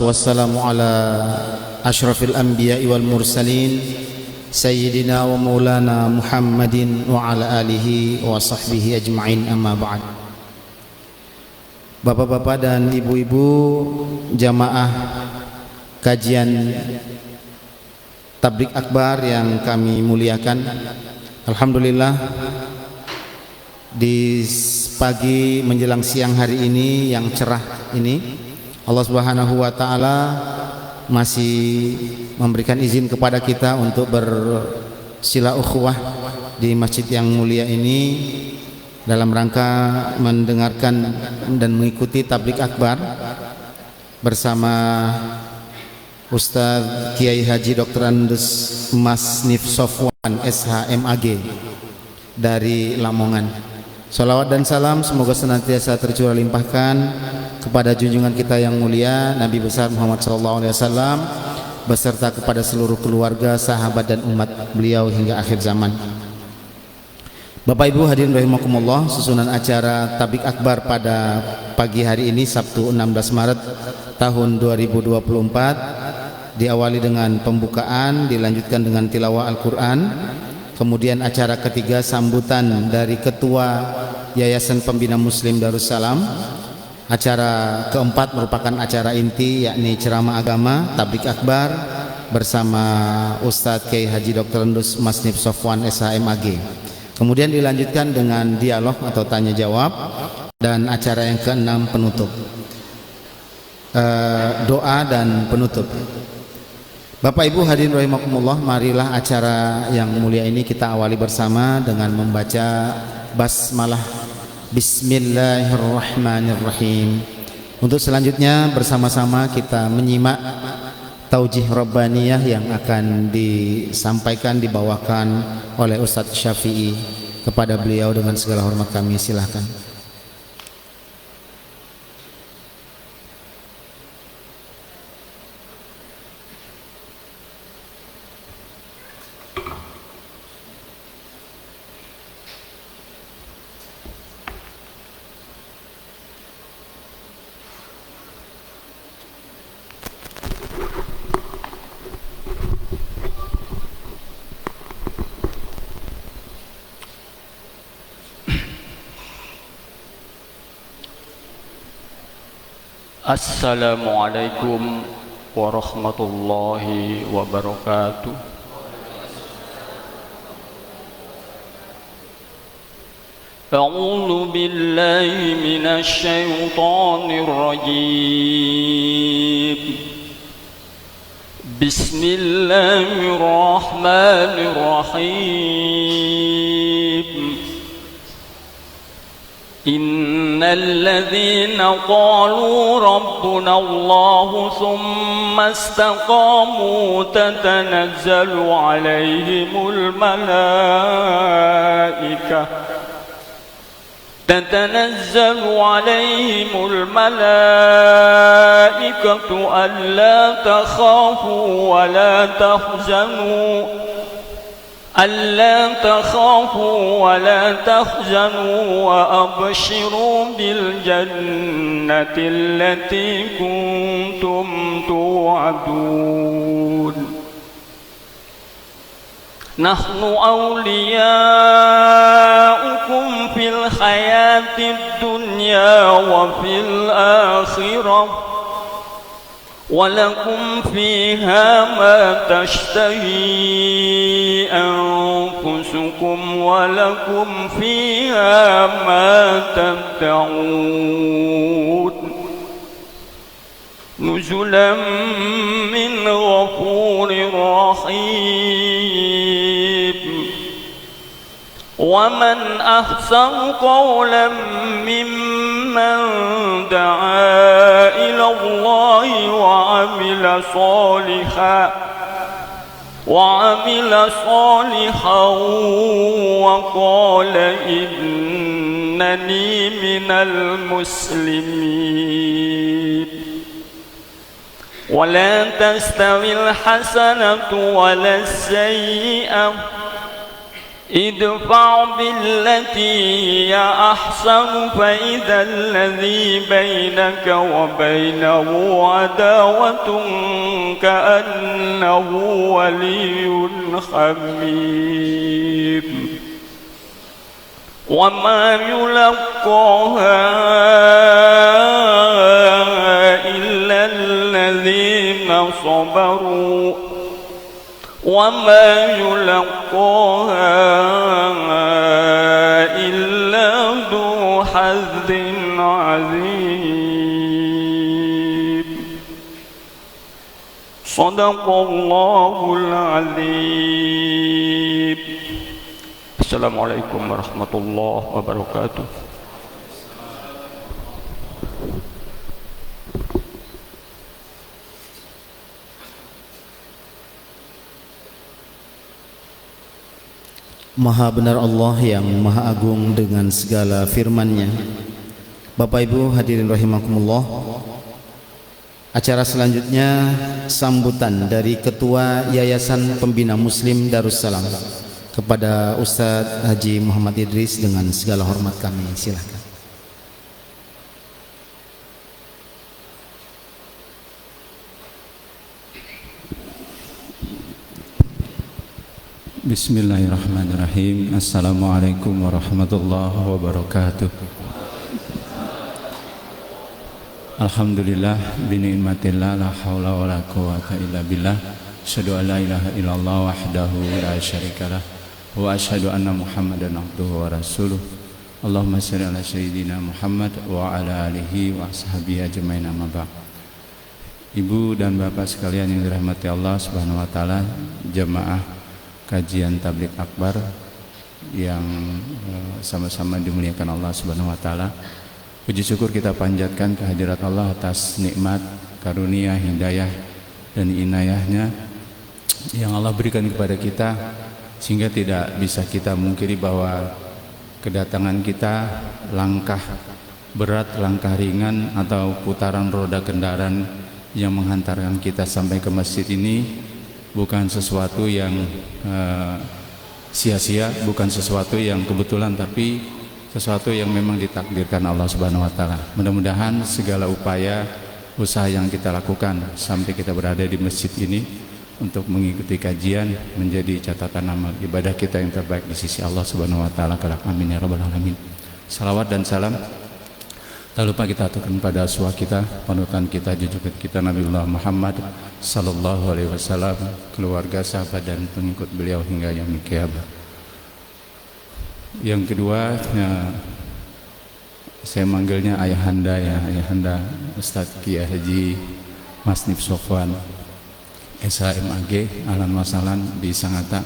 wassalamu ala asyrafil anbiya'i wal mursalin sayyidina wa maulana Muhammadin wa ala alihi wa sahbihi ajma'in, amma ba'd. Bapak-bapak dan ibu-ibu jamaah kajian Tablik Akbar yang kami muliakan, alhamdulillah di pagi menjelang siang hari ini yang cerah ini, Allah Subhanahu wa taala masih memberikan izin kepada kita untuk bersila ukhuwah di masjid yang mulia ini dalam rangka mendengarkan dan mengikuti Tablik Akbar bersama Ustaz Kiai Haji Dr. Andus Mas Nif Sofwan SH MAG dari Lamongan. Salawat dan salam semoga senantiasa tercurah limpahkan kepada junjungan kita yang mulia Nabi besar Muhammad SAW beserta kepada seluruh keluarga, sahabat dan umat beliau hingga akhir zaman. Bapak Ibu hadirin rahimakumullah, susunan acara Tablik Akbar pada pagi hari ini Sabtu 16 Maret tahun 2024 diawali dengan pembukaan, dilanjutkan dengan tilawah Al-Quran. Kemudian acara ketiga sambutan dari Ketua Yayasan Pembina Muslim Darussalam. Acara keempat merupakan acara inti, yakni ceramah agama Tablik Akbar bersama Ustadz Kiai Haji Dr. Andus Mas Nif Sofwan SH MAG. Kemudian dilanjutkan dengan dialog atau tanya jawab, dan acara yang keenam penutup, doa dan penutup. Bapak Ibu hadirin rahimakumullah, marilah acara yang mulia ini kita awali bersama dengan membaca basmalah Bismillahirrahmanirrahim. Untuk selanjutnya bersama-sama kita menyimak taujih rabbaniyah yang akan disampaikan, dibawakan oleh Ustadz Syafi'i. Kepada beliau dengan segala hormat kami silahkan. Assalamualaikum warahmatullahi wabarakatuh. A'udzu billahi minasy syaithanir rajim. Bismillahirrahmanirrahim. Innal ladzina qalu rabbuna Allah tsumma istaqamu tatanazzalu alaihimul malaikatu alla takhafu wa la tahzanu wa abshiru bil jannati allati kuntum tu'adun. Nahnu awliya'ukum fil hayatid dunya wa fil akhirah walakum fiha ma tashtahi anfusukum walakum fiha ma tad'un nuzulan min ghafurir rahim. وَمَنْ أَحْسَنُ قَوْلًا مِّمَّنْ دَعَا إِلَى اللَّهِ وَعَمِلَ صَالِحًا وَقَالَ إِنَّنِي مِنَ الْمُسْلِمِينَ. وَلَا تَسْتَوِي الْحَسَنَةُ وَلَا السَّيِّئَةُ ادفع بالتي هي أحسن فإذا الذي بينك وبينه عداوة كأنه ولي حميم وما يلقاها إلا الذين صبروا وما يلقاها إلا ذو حظ عظيم صدق الله العظيم. Assalamualaikum warahmatullahi wabarakatuh. Maha benar Allah yang Maha Agung dengan segala firman-Nya. Bapak Ibu hadirin rahimakumullah, acara selanjutnya sambutan dari Ketua Yayasan Pembina Muslim Darussalam kepada Ustadz Haji Muhammad Idris dengan segala hormat kami. Silakan. Bismillahirrahmanirrahim. Assalamualaikum warahmatullahi wabarakatuh. Alhamdulillah bini'matillah la haula wala quwata illa billah. Asyhadu an la ilaha illallah wahdahu la syarikalah wa asyhadu anna Muhammadan abduhu wa rasuluh. Allahumma shalli ala sayyidina Muhammad wa ala alihi wa ashabihi ajmain amma ba'd. Ibu dan bapak sekalian yang dirahmati Allah Subhanahu wa taala, jamaah kajian tabligh akbar yang sama-sama dimuliakan Allah Subhanahu wa taala. Puji syukur kita panjatkan kehadirat Allah atas nikmat, karunia, hidayah dan inayahnya yang Allah berikan kepada kita, sehingga tidak bisa kita mungkiri bahwa kedatangan kita, langkah berat, langkah ringan atau putaran roda kendaraan yang menghantarkan kita sampai ke masjid ini bukan sesuatu yang sia-sia, bukan sesuatu yang kebetulan, tapi sesuatu yang memang ditakdirkan Allah Subhanahu wa taala. Mudah-mudahan segala upaya usaha yang kita lakukan sampai kita berada di masjid ini untuk mengikuti kajian menjadi catatan amal ibadah kita yang terbaik di sisi Allah Subhanahu wa taala. Amin ya rabbal alamin. Salawat dan salam tak lupa kita aturkan pada aswa kita, panutan kita, junjungan kita Nabiullah Muhammad sallallahu alaihi wasallam, keluarga, sahabat dan pengikut beliau hingga yaumil qiyamah. Yang kedua, saya manggilnya ayahanda ya, ayahanda Ustadz Kiai Haji Mas Nif Sofwan SHMAG, ahlan wa sahlan di Sangatta.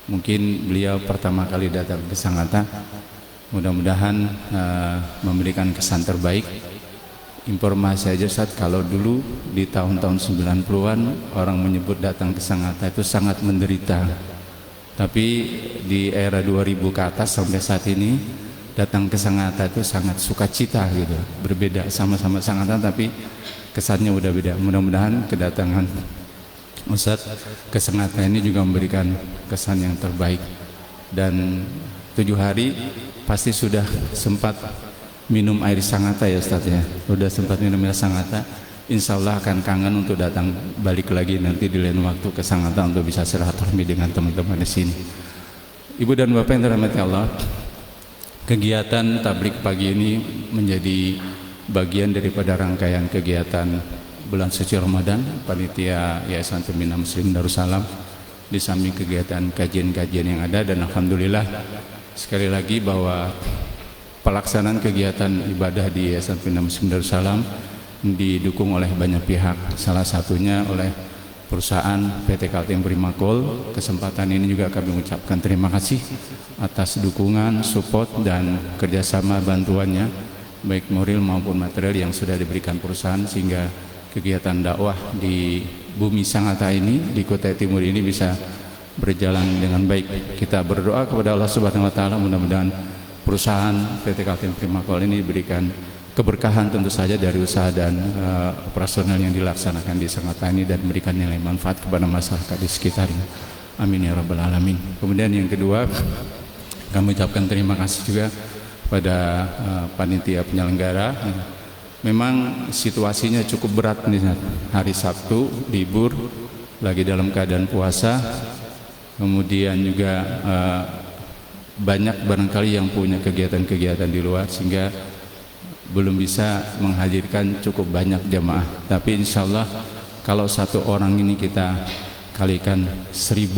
Mungkin beliau pertama kali datang ke Sangatta. Mudah-mudahan memberikan kesan terbaik. Informasi aja Ustaz, kalau dulu di tahun-tahun 90-an orang menyebut datang ke Sangatta itu sangat menderita. Tapi di era 2000 ke atas sampai saat ini datang ke Sangatta itu sangat sukacita gitu. Berbeda, sama-sama Sangatta tapi kesannya udah beda. Mudah-mudahan kedatangan Ustaz ke Sangatta ini juga memberikan kesan yang terbaik. Dan 7 hari pasti sudah sempat minum air Sangatta ya Ustaz ya. Sudah sempat minum air Sangatta. Insya Allah akan kangen untuk datang balik lagi nanti di lain waktu ke Sangatta untuk bisa silaturahmi dengan teman-teman di sini. Ibu dan bapak yang dirahmati Allah, kegiatan tabligh pagi ini menjadi bagian daripada rangkaian kegiatan bulan suci Ramadan panitia Yayasan Pembina Muslim Darussalam, di samping kegiatan kajian-kajian yang ada. Dan alhamdulillah sekali lagi bahwa pelaksanaan kegiatan ibadah di Yayasan Pembina Muslim Darussalam didukung oleh banyak pihak, salah satunya oleh perusahaan PT Kaltim Primakol. Kesempatan ini juga kami mengucapkan terima kasih atas dukungan, support dan kerjasama bantuannya baik moral maupun material yang sudah diberikan perusahaan, sehingga kegiatan dakwah di bumi Sangatta ini, di Kota Timur ini bisa berjalan dengan baik. Kita berdoa kepada Allah Subhanahu wa taala, mudah-mudahan perusahaan PT Kaltim Primakol ini diberikan keberkahan tentu saja dari usaha dan operasional yang dilaksanakan di Sangatta ini, dan memberikan nilai manfaat kepada masyarakat di sekitarnya. Amin ya rabbal alamin. Kemudian yang kedua, kami ucapkan terima kasih juga pada panitia penyelenggara. Memang situasinya cukup berat nih, hari Sabtu libur, lagi dalam keadaan puasa. Kemudian juga banyak barangkali yang punya kegiatan-kegiatan di luar sehingga belum bisa menghadirkan cukup banyak jamaah. Tapi insya Allah kalau satu orang ini kita kalikan 1000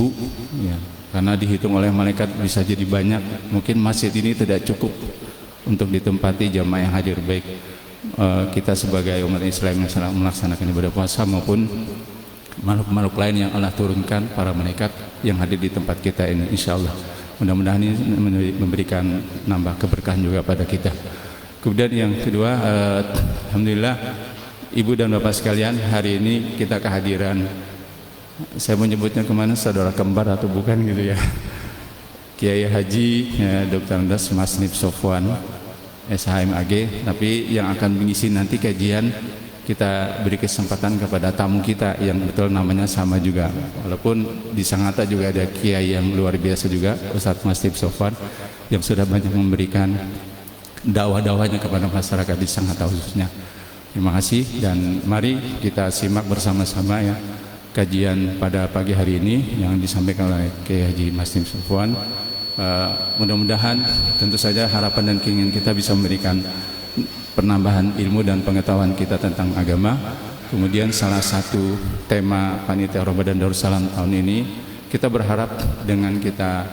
ya, karena dihitung oleh malaikat bisa jadi banyak. Mungkin masjid ini tidak cukup untuk ditempati jamaah yang hadir, baik kita sebagai umat Islam yang sedang melaksanakan ibadah puasa maupun makhluk-makhluk lain yang Allah turunkan, para malaikat yang hadir di tempat kita ini. Insya Allah mudah-mudahan ini memberikan nambah keberkahan juga pada kita. Kemudian yang kedua, alhamdulillah Ibu dan Bapak sekalian, hari ini kita kehadiran, saya menyebutnya kemana, saudara kembar atau bukan gitu ya, Kiai Haji Dr. Andes Mas Nif Sofwan SHMAG. Tapi yang akan mengisi nanti kajian, kita beri kesempatan kepada tamu kita yang betul namanya sama juga, walaupun di Sangatta juga ada kiai yang luar biasa juga, Ustadz Mas Nif Sofwan, yang sudah banyak memberikan dakwah-dakwahnya kepada masyarakat di Sangatta khususnya. Terima kasih, dan mari kita simak bersama-sama ya kajian pada pagi hari ini yang disampaikan oleh Kiai Haji Mas Nif Sofwan. Mudah-mudahan tentu saja harapan dan keinginan kita bisa memberikan penambahan ilmu dan pengetahuan kita tentang agama. Kemudian salah satu tema Panitia Ramadan Darussalam tahun ini, kita berharap dengan kita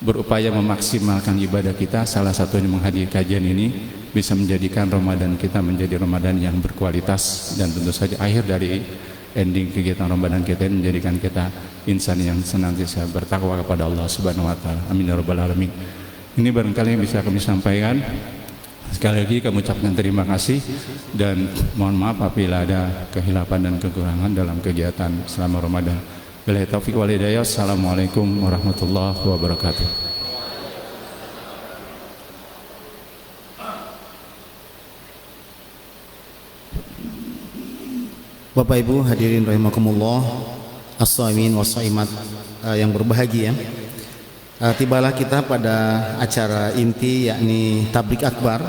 berupaya memaksimalkan ibadah kita, salah satunya menghadiri kajian ini bisa menjadikan Ramadan kita menjadi Ramadan yang berkualitas, dan tentu saja akhir dari ending kegiatan Ramadan kita ini menjadikan kita insan yang senantiasa bertakwa kepada Allah Subhanahu wa taala. Amin ya rabbal alamin. Ini barangkali yang bisa kami sampaikan. Sekali lagi kami ucapkan terima kasih dan mohon maaf apabila ada kehilapan dan kekurangan dalam kegiatan selama Ramadan. Billahi taufiq wal hidayah. Assalamualaikum warahmatullahi wabarakatuh. Bapak Ibu hadirin rahimakumullah, as-shaimin was-shaimat yang berbahagia. Tibalah kita pada acara inti, yakni tablik akbar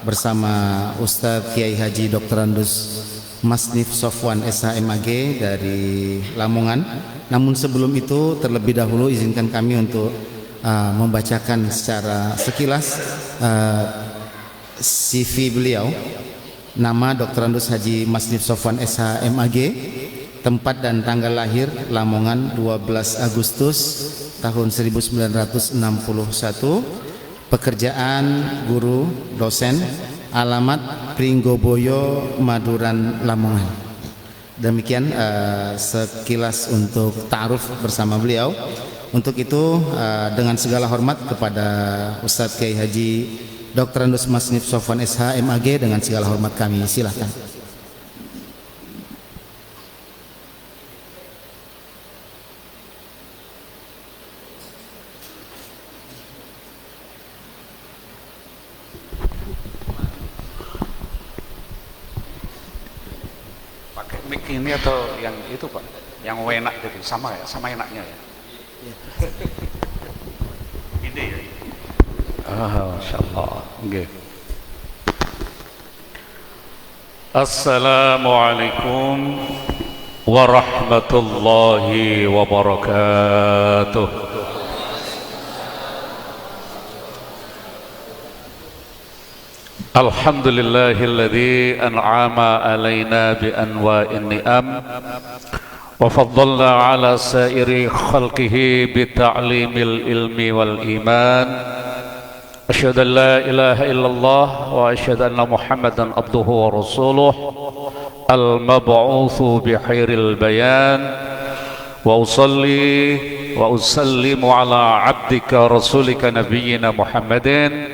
bersama Ustadz Kiai Haji Dr. Andes Mas Nif Sofwan SHMAG dari Lamongan. Namun sebelum itu terlebih dahulu izinkan kami untuk membacakan secara sekilas CV beliau. Nama Dr. Andes Haji Mas Nif Sofwan SHMAG, tempat dan tanggal lahir Lamongan 12 Agustus tahun 1961, pekerjaan guru dosen, alamat Pringgoboyo Maduran Lamongan. Demikian sekilas untuk ta'aruf bersama beliau. Untuk itu dengan segala hormat kepada Ustadz Kiai Haji Dr. Andes Mas Nif Sofwan SHMAG, dengan segala hormat kami silakan. Pakai mic ini atau yang itu Pak, yang enak gitu, sama ya, sama enaknya ya. Ide ya. Masyaallah. Okay. Assalamualaikum warahmatullahi wabarakatuh. Alhamdulillahilladzi an'ama alaina bi anwa'in ni'am wa faddalna ala sairi khalqihi bi ta'limil ilmi wal iman. Asyhadu an la ilaha illallah wa asyhadu anna Muhammadan abduhu wa rasuluh al-mab'utsu bi khairil bayan wa usalli wa usallimu ala abdika rasulika nabiyyina Muhammadin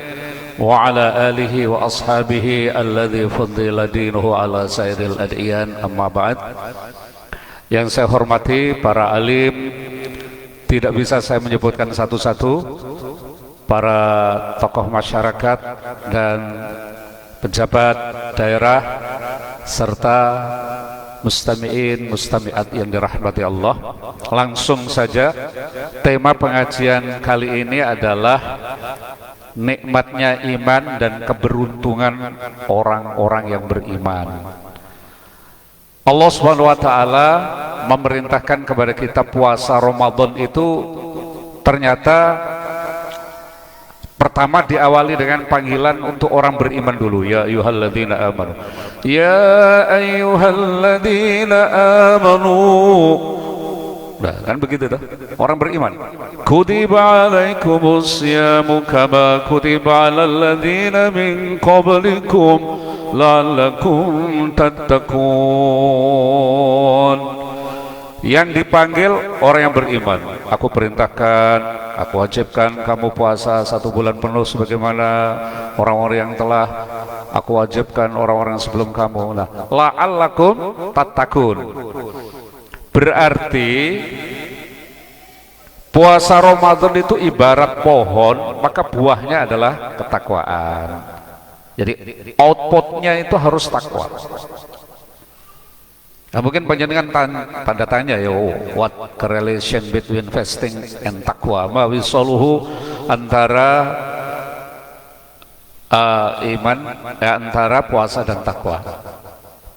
wa ala alihi wa ashabihi alladzi fuddila dinuhu ala sairil ad'iyan, amma ba'd. Yang saya hormati para alim, tidak bisa saya menyebutkan satu-satu, para tokoh masyarakat dan pejabat daerah serta mustami'in, mustami'at yang dirahmati Allah. Langsung saja, tema pengajian kali ini adalah nikmatnya iman dan keberuntungan orang-orang yang beriman. Allah Subhanahu wa taala memerintahkan kepada kita puasa Ramadan itu ternyata pertama diawali dengan panggilan untuk orang beriman dulu. Ya ayyuhalladzina amanu. Ya ayyuhalladzina amanu. Nah, kan begitu tuh. Orang beriman. Kutiba alaikumus syamu kama kutiba alal ladzina min qablikum la'allakum tattaqun. Yang dipanggil orang yang beriman. Aku perintahkan, aku wajibkan kamu puasa 1 bulan penuh sebagaimana orang-orang yang telah aku wajibkan orang-orang sebelum kamu. Nah, la'allakum tattaqun. Berarti puasa Ramadan itu ibarat pohon, maka buahnya adalah ketakwaan. Jadi outputnya itu harus takwa. Nah, mungkin panjenengan tanda tanya ya, what correlation between fasting and takwa? Ma wisoluhu antara iman, antara puasa dan takwa.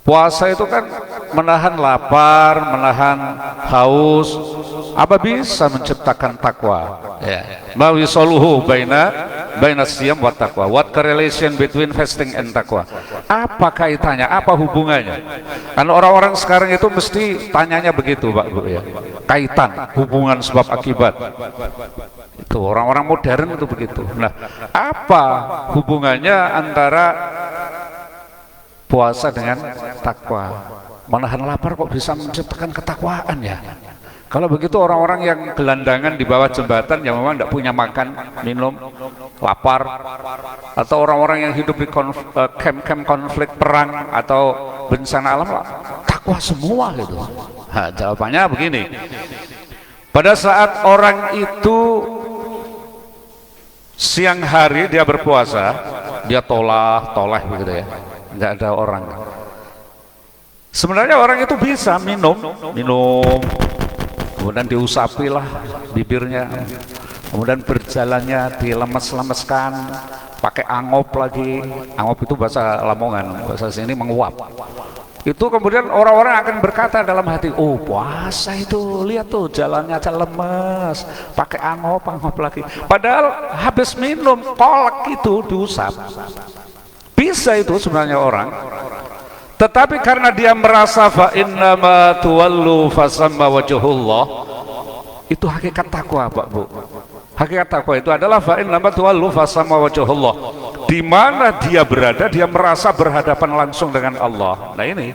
Puasa itu kan menahan lapar, menahan haus. Apa bisa menciptakan takwa? Ya. Ma wisoluhu baina siyam wa taqwa. What correlation between fasting and takwa? Apa kaitannya? Apa hubungannya? Karena orang-orang sekarang itu mesti tanyanya begitu, Pak Bu ya. Kaitan, hubungan sebab akibat. Itu orang-orang modern itu begitu. Nah, apa hubungannya antara puasa dengan takwa? Menahan lapar kok bisa menciptakan ketakwaan ya? Kalau begitu orang-orang yang gelandangan di bawah jembatan yang memang tidak punya makan, minum, lapar, atau orang-orang yang hidup di camp-camp konflik perang atau bencana alam, takwa semua gitu. Nah, jawabannya begini. Pada saat orang itu siang hari dia berpuasa, dia toleh begitu ya, nggak ada orang. Sebenarnya orang itu bisa minum, kemudian diusapilah bibirnya, kemudian berjalannya dilemes-lemeskan, pakai angop lagi. Angop itu bahasa Lamongan, bahasa sini menguap. Itu kemudian orang-orang akan berkata dalam hati, oh puasa itu, lihat tuh jalannya aja lemes, pakai angop lagi. Padahal habis minum kolak itu diusap. Bisa itu sebenarnya orang. Tetapi karena dia merasa fa innama tuwallu fasamma wajhullah, itu hakikat takwa, Pak Bu. Hakikat takwa itu adalah fa innama tuwallu fasamma wajhullah. Di mana dia berada, dia merasa berhadapan langsung dengan Allah. Nah ini,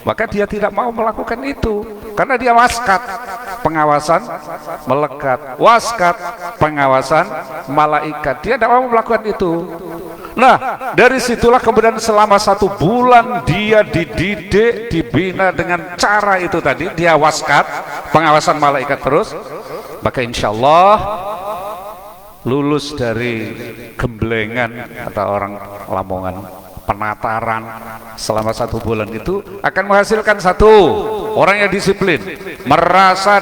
maka dia tidak mau melakukan itu karena dia waskat, pengawasan melekat, waskat, pengawasan malaikat. Dia tidak mau melakukan itu. Nah, dari situlah kemudian selama 1 bulan dia dididik, dibina dengan cara itu tadi, dia waskat, pengawasan malaikat terus, maka insya Allah lulus dari gemblengan atau orang Lamongan, penataran selama 1 bulan itu akan menghasilkan satu orang yang disiplin, merasa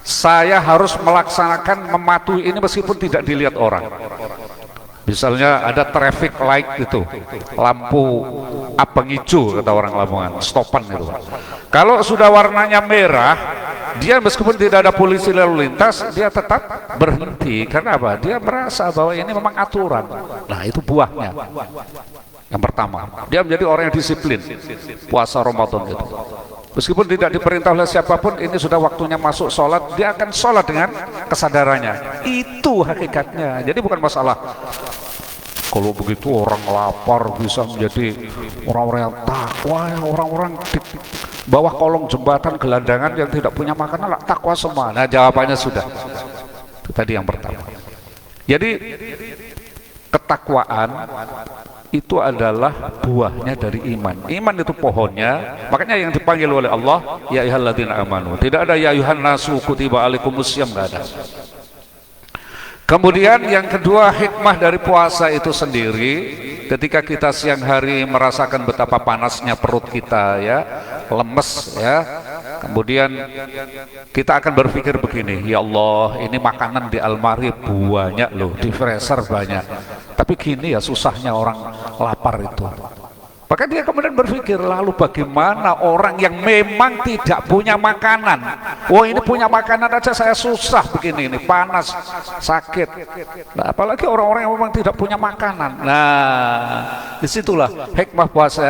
saya harus melaksanakan, mematuhi ini meskipun tidak dilihat orang. Misalnya ada traffic light itu, lampu abang hijau kata orang Lamongan, stopan itu. Kalau sudah warnanya merah, dia meskipun tidak ada polisi lalu lintas, dia tetap berhenti. Karena apa? Dia merasa bahwa ini memang aturan. Nah itu buahnya. Yang pertama, dia menjadi orang yang disiplin puasa Ramadan itu. Meskipun tidak diperintah oleh siapapun, ini sudah waktunya masuk sholat, dia akan sholat dengan kesadarannya. Itu hakikatnya. Jadi bukan masalah kalau begitu orang lapar bisa menjadi orang-orang yang takwa, orang-orang di bawah kolong jembatan gelandangan yang tidak punya makanan, takwa semua. Nah jawabannya sudah. Itu tadi yang pertama. Jadi ketakwaan itu adalah buahnya dari iman. Iman itu pohonnya, makanya yang dipanggil oleh Allah ya ayyuhalladzina amanu. Tidak ada ya ayyuhan nasu kutiba alaikumus syiyam, enggak ada. Kemudian yang kedua, hikmah dari puasa itu sendiri, ketika kita siang hari merasakan betapa panasnya perut kita ya, lemes ya, kemudian kita akan berpikir begini, ya Allah, ini makanan di almari banyak loh, di freezer banyak, tapi gini ya susahnya orang lapar itu. Maka dia kemudian berpikir, lalu bagaimana orang yang memang tidak punya makanan? Wah, ini punya makanan aja saya susah begini, ini panas, sakit. Nah, apalagi orang-orang yang memang tidak punya makanan. Nah, disitulah hikmah puasa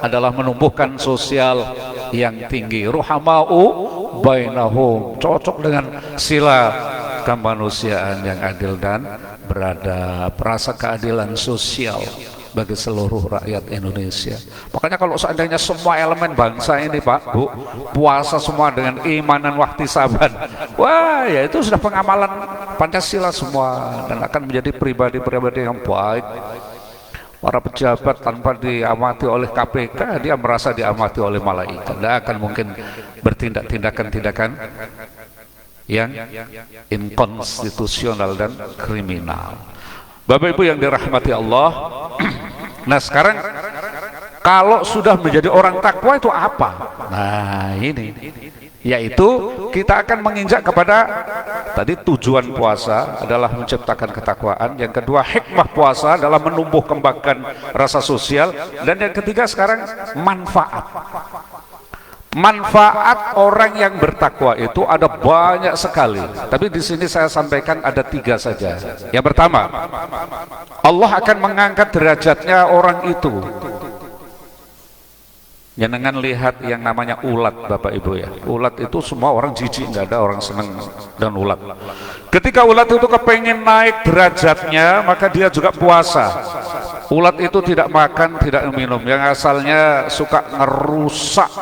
adalah menumbuhkan sosial yang tinggi. Ruhamau bainahum, cocok dengan sila kemanusiaan yang adil dan beradab, rasa keadilan sosial bagi seluruh rakyat Indonesia. Makanya kalau seandainya semua elemen bangsa ini Pak, Bu, puasa semua dengan iman dan wahtisaban, wah ya itu sudah pengamalan Pancasila semua, dan akan menjadi pribadi-pribadi yang baik. Para pejabat tanpa diamati oleh KPK, dia merasa diamati oleh malaikat. Tidak akan mungkin bertindak tindakan-tindakan yang inkonstitusional dan kriminal. Bapak Ibu yang dirahmati Allah. Nah sekarang kalau sudah menjadi orang takwa itu apa? Nah ini, yaitu kita akan menginjak kepada tadi tujuan puasa adalah menciptakan ketakwaan. Yang kedua, hikmah puasa adalah menumbuh kembangkan rasa sosial. Dan yang ketiga sekarang manfaat. Manfaat orang yang bertakwa itu ada banyak sekali, tapi di sini saya sampaikan ada 3 saja. Yang pertama, Allah akan mengangkat derajatnya orang itu. Jangan lihat yang namanya ulat, Bapak Ibu ya. Ulat itu semua orang jijik, nggak ada orang senang dengan ulat. Ketika ulat itu kepengen naik derajatnya, maka dia juga puasa. Ulat itu tidak makan, tidak minum. Yang asalnya suka ngerusak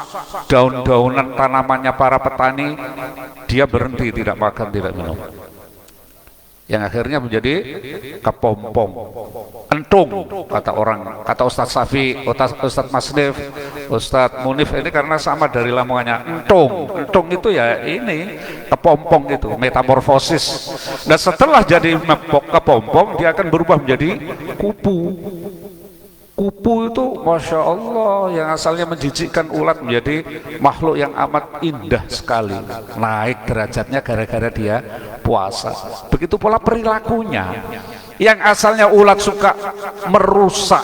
daun-daunan tanamannya para petani, dia berhenti, tidak makan, tidak minum. Yang akhirnya menjadi kepompong, entung, kata orang, kata Ustadz Safi, Ustadz Masnif, Ustadz Munif ini karena sama dari lamongannya, entung itu ya ini kepompong itu, metamorfosis. Dan setelah jadi kepompong, dia akan berubah menjadi kupu. Kupu itu Masya Allah, yang asalnya menjijikkan ulat menjadi makhluk yang amat indah sekali. Naik derajatnya gara-gara dia puasa. Begitu pula perilakunya, yang asalnya ulat suka merusak,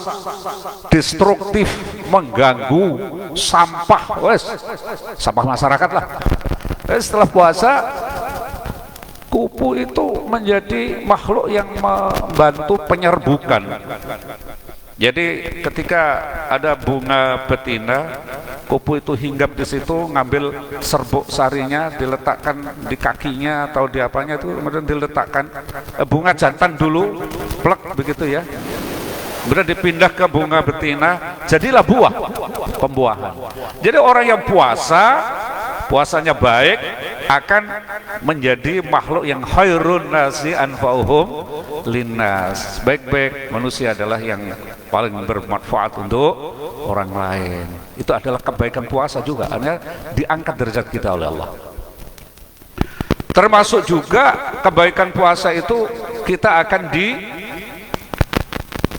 destruktif, mengganggu, sampah, sampah masyarakat lah. Setelah puasa, kupu itu menjadi makhluk yang membantu penyerbukan. Jadi ketika ada bunga betina, kupu itu hinggap di situ, ngambil serbuk sarinya, diletakkan di kakinya atau di apanya itu, kemudian diletakkan bunga jantan dulu, plek begitu ya. Kemudian dipindah ke bunga betina, jadilah buah, pembuahan. Jadi orang yang puasanya baik, akan menjadi makhluk yang khairun nasi anfa'uhum linnas. Baik-baik manusia adalah yang paling bermanfaat untuk orang lain. Itu adalah kebaikan puasa juga, karena diangkat derajat kita oleh Allah. Termasuk juga kebaikan puasa itu kita akan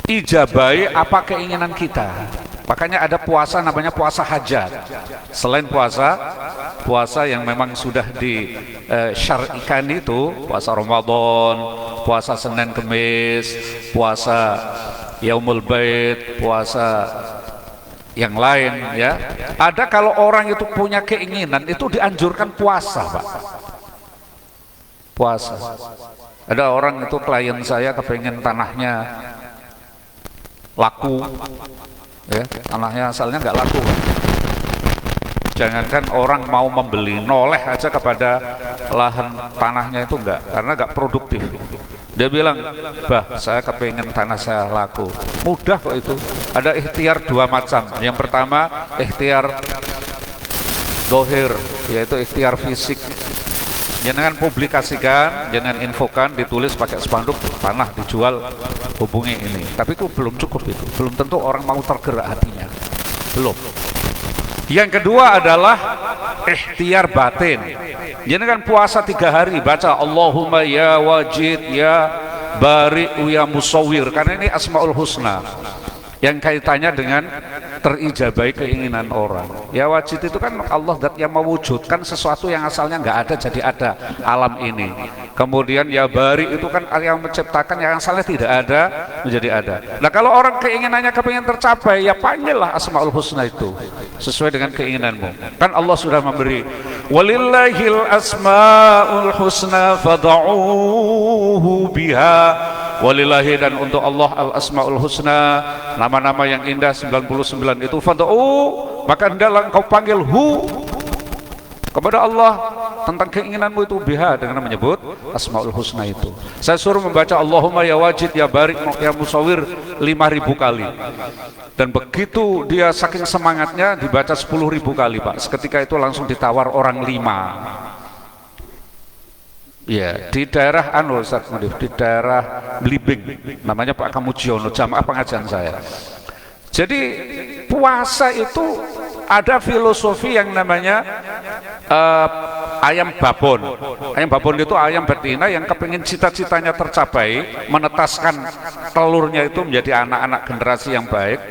diijabai apa keinginan kita. Makanya ada puasa namanya puasa hajat. Selain puasa yang memang sudah disyar'ikan itu, puasa Ramadan, puasa Senin Kemis, puasa Yaumul Bait, puasa yang lain ya. Ada kalau orang itu punya keinginan itu dianjurkan puasa, Pak. Puasa. Ada orang itu klien saya kepengen tanahnya laku. Ya, tanahnya asalnya nggak laku. Jangankan orang mau membeli, noleh aja kepada lahan tanahnya itu enggak, karena nggak produktif. Dia bilang, bah, saya kepengen tanah saya laku. Mudah kok itu. Ada ikhtiar 2 macam. Yang pertama, ikhtiar dohir, yaitu ikhtiar fisik. Jangan publikasikan, jangan infokan, ditulis pakai spanduk, tanah dijual, hubungi ini. Tapi itu belum cukup, itu belum tentu orang mau tergerak hatinya, belum. Yang kedua adalah ikhtiar batin. Jangan puasa 3 hari baca Allahumma ya wajid ya Bari', ya Musawwir, karena ini Asmaul Husna yang kaitannya dengan terijabai keinginan orang. Ya Wajid itu kan Allah zat yang mewujudkan sesuatu yang asalnya nggak ada jadi ada, alam ini. Kemudian ya Bari itu kan yang menciptakan yang asalnya tidak ada menjadi ada. Nah kalau orang keinginannya kepingin tercapai, ya panggillah Asmaul Husna itu sesuai dengan keinginanmu. Kan Allah sudah memberi walillahil asmaul husna fad'uuhu biha. Walillahi, dan untuk Allah al-asmaul husna, nama-nama yang indah 99 itu, fad'u, maka hendaklah engkau panggil hu kepada Allah tentang keinginanmu itu, biha, dengan menyebut asmaul husna itu. Saya suruh membaca Allahumma ya Wajid ya Bari' ya Musawwir 5.000 kali, dan begitu dia saking semangatnya dibaca 10.000 kali Pak. Seketika itu langsung ditawar orang 5. Ya, di daerah Ustaz Madif, di daerah Blimbing, namanya Pak Kamujiono, jamaah pengajian saya. Jadi puasa itu ada filosofi yang namanya ayam babon. Ayam babon itu ayam betina yang kepingin cita-citanya tercapai, menetaskan telurnya itu menjadi anak-anak generasi yang baik.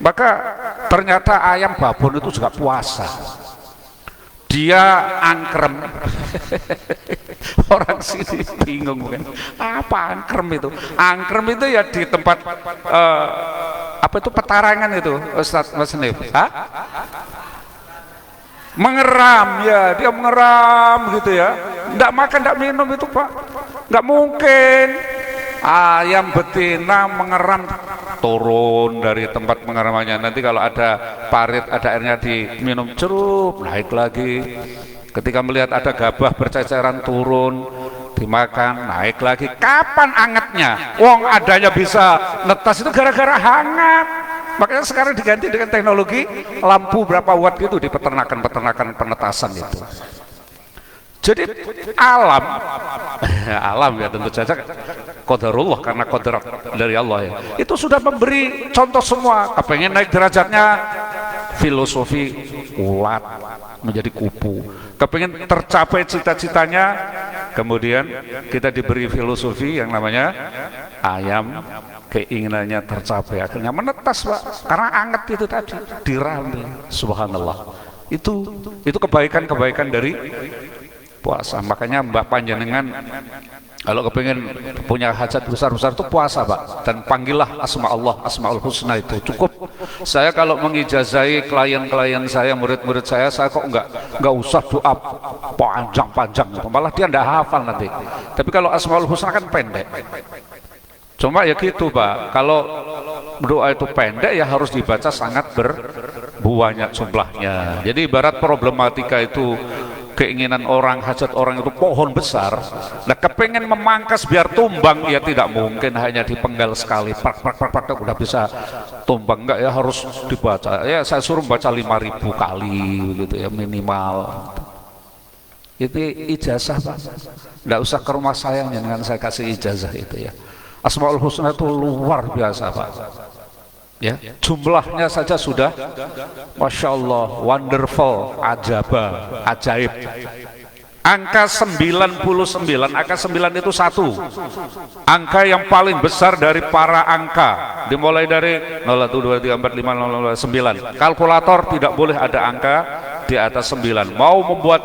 Maka ternyata ayam babon itu juga puasa. Dia angkrem. Orang sini bingung kan, apa angkrem itu? Angkrem itu ya di tempat apa itu petarangan itu, Ustaz Mas Nif. Mengeram, ya dia mengeram gitu ya. Nggak makan, nggak minum itu Pak, nggak mungkin. Ayam betina mengeram, turun dari tempat mengeramannya. Nanti kalau ada parit, ada airnya diminum, cerup, naik lagi. Ketika melihat ada gabah berceceran, turun, dimakan, naik lagi. Kapan angetnya? Wong adanya bisa netas itu gara-gara hangat. Makanya sekarang diganti dengan teknologi lampu berapa watt gitu di peternakan penetasan itu. Jadi alam ya tentu saja qadarullah, karena qadar dari Allah ya. Itu sudah memberi contoh semua. Kepengen naik derajatnya, filosofi ulat menjadi kupu. Kepengen tercapai cita-citanya, kemudian kita diberi filosofi yang namanya ayam, keinginannya tercapai, akhirnya menetas Pak, karena anget itu tadi, dirambil. Subhanallah. Itu kebaikan-kebaikan dari puasa. Makanya Mbak Panjenengan kalau kepingin punya hajat besar-besar itu puasa Pak, dan panggillah asma Allah, asmaul husna itu cukup. Saya kalau mengijazahi klien-klien saya, murid-murid saya kok enggak usah doa panjang-panjang, malah dia enggak hafal nanti. Tapi kalau asmaul husna kan pendek. Cuma ya gitu Pak, kalau doa itu pendek ya harus dibaca sangat berbanyak jumlahnya. Jadi ibarat problematika itu, keinginan orang, hajat orang itu pohon besar. Nah kepengen memangkas biar tumbang, ya tidak mungkin hanya dipenggal sekali, prak udah bisa tumbang. Enggak ya, harus dibaca. Ya saya suruh baca 5.000 kali gitu ya minimal. Itu ijazah Pak. Enggak usah ke rumah saya dengan saya kasih ijazah itu ya. Asmaul Husna itu luar biasa Pak. Ya, jumlahnya saja sudah Masya Allah, wonderful, ajaib. Angka 99, angka 9 itu 1. Angka yang paling besar dari para angka. Dimulai dari 0, 1, 2, 3, 4, 5, 0, 9. Kalkulator tidak boleh ada angka di atas 9. Mau membuat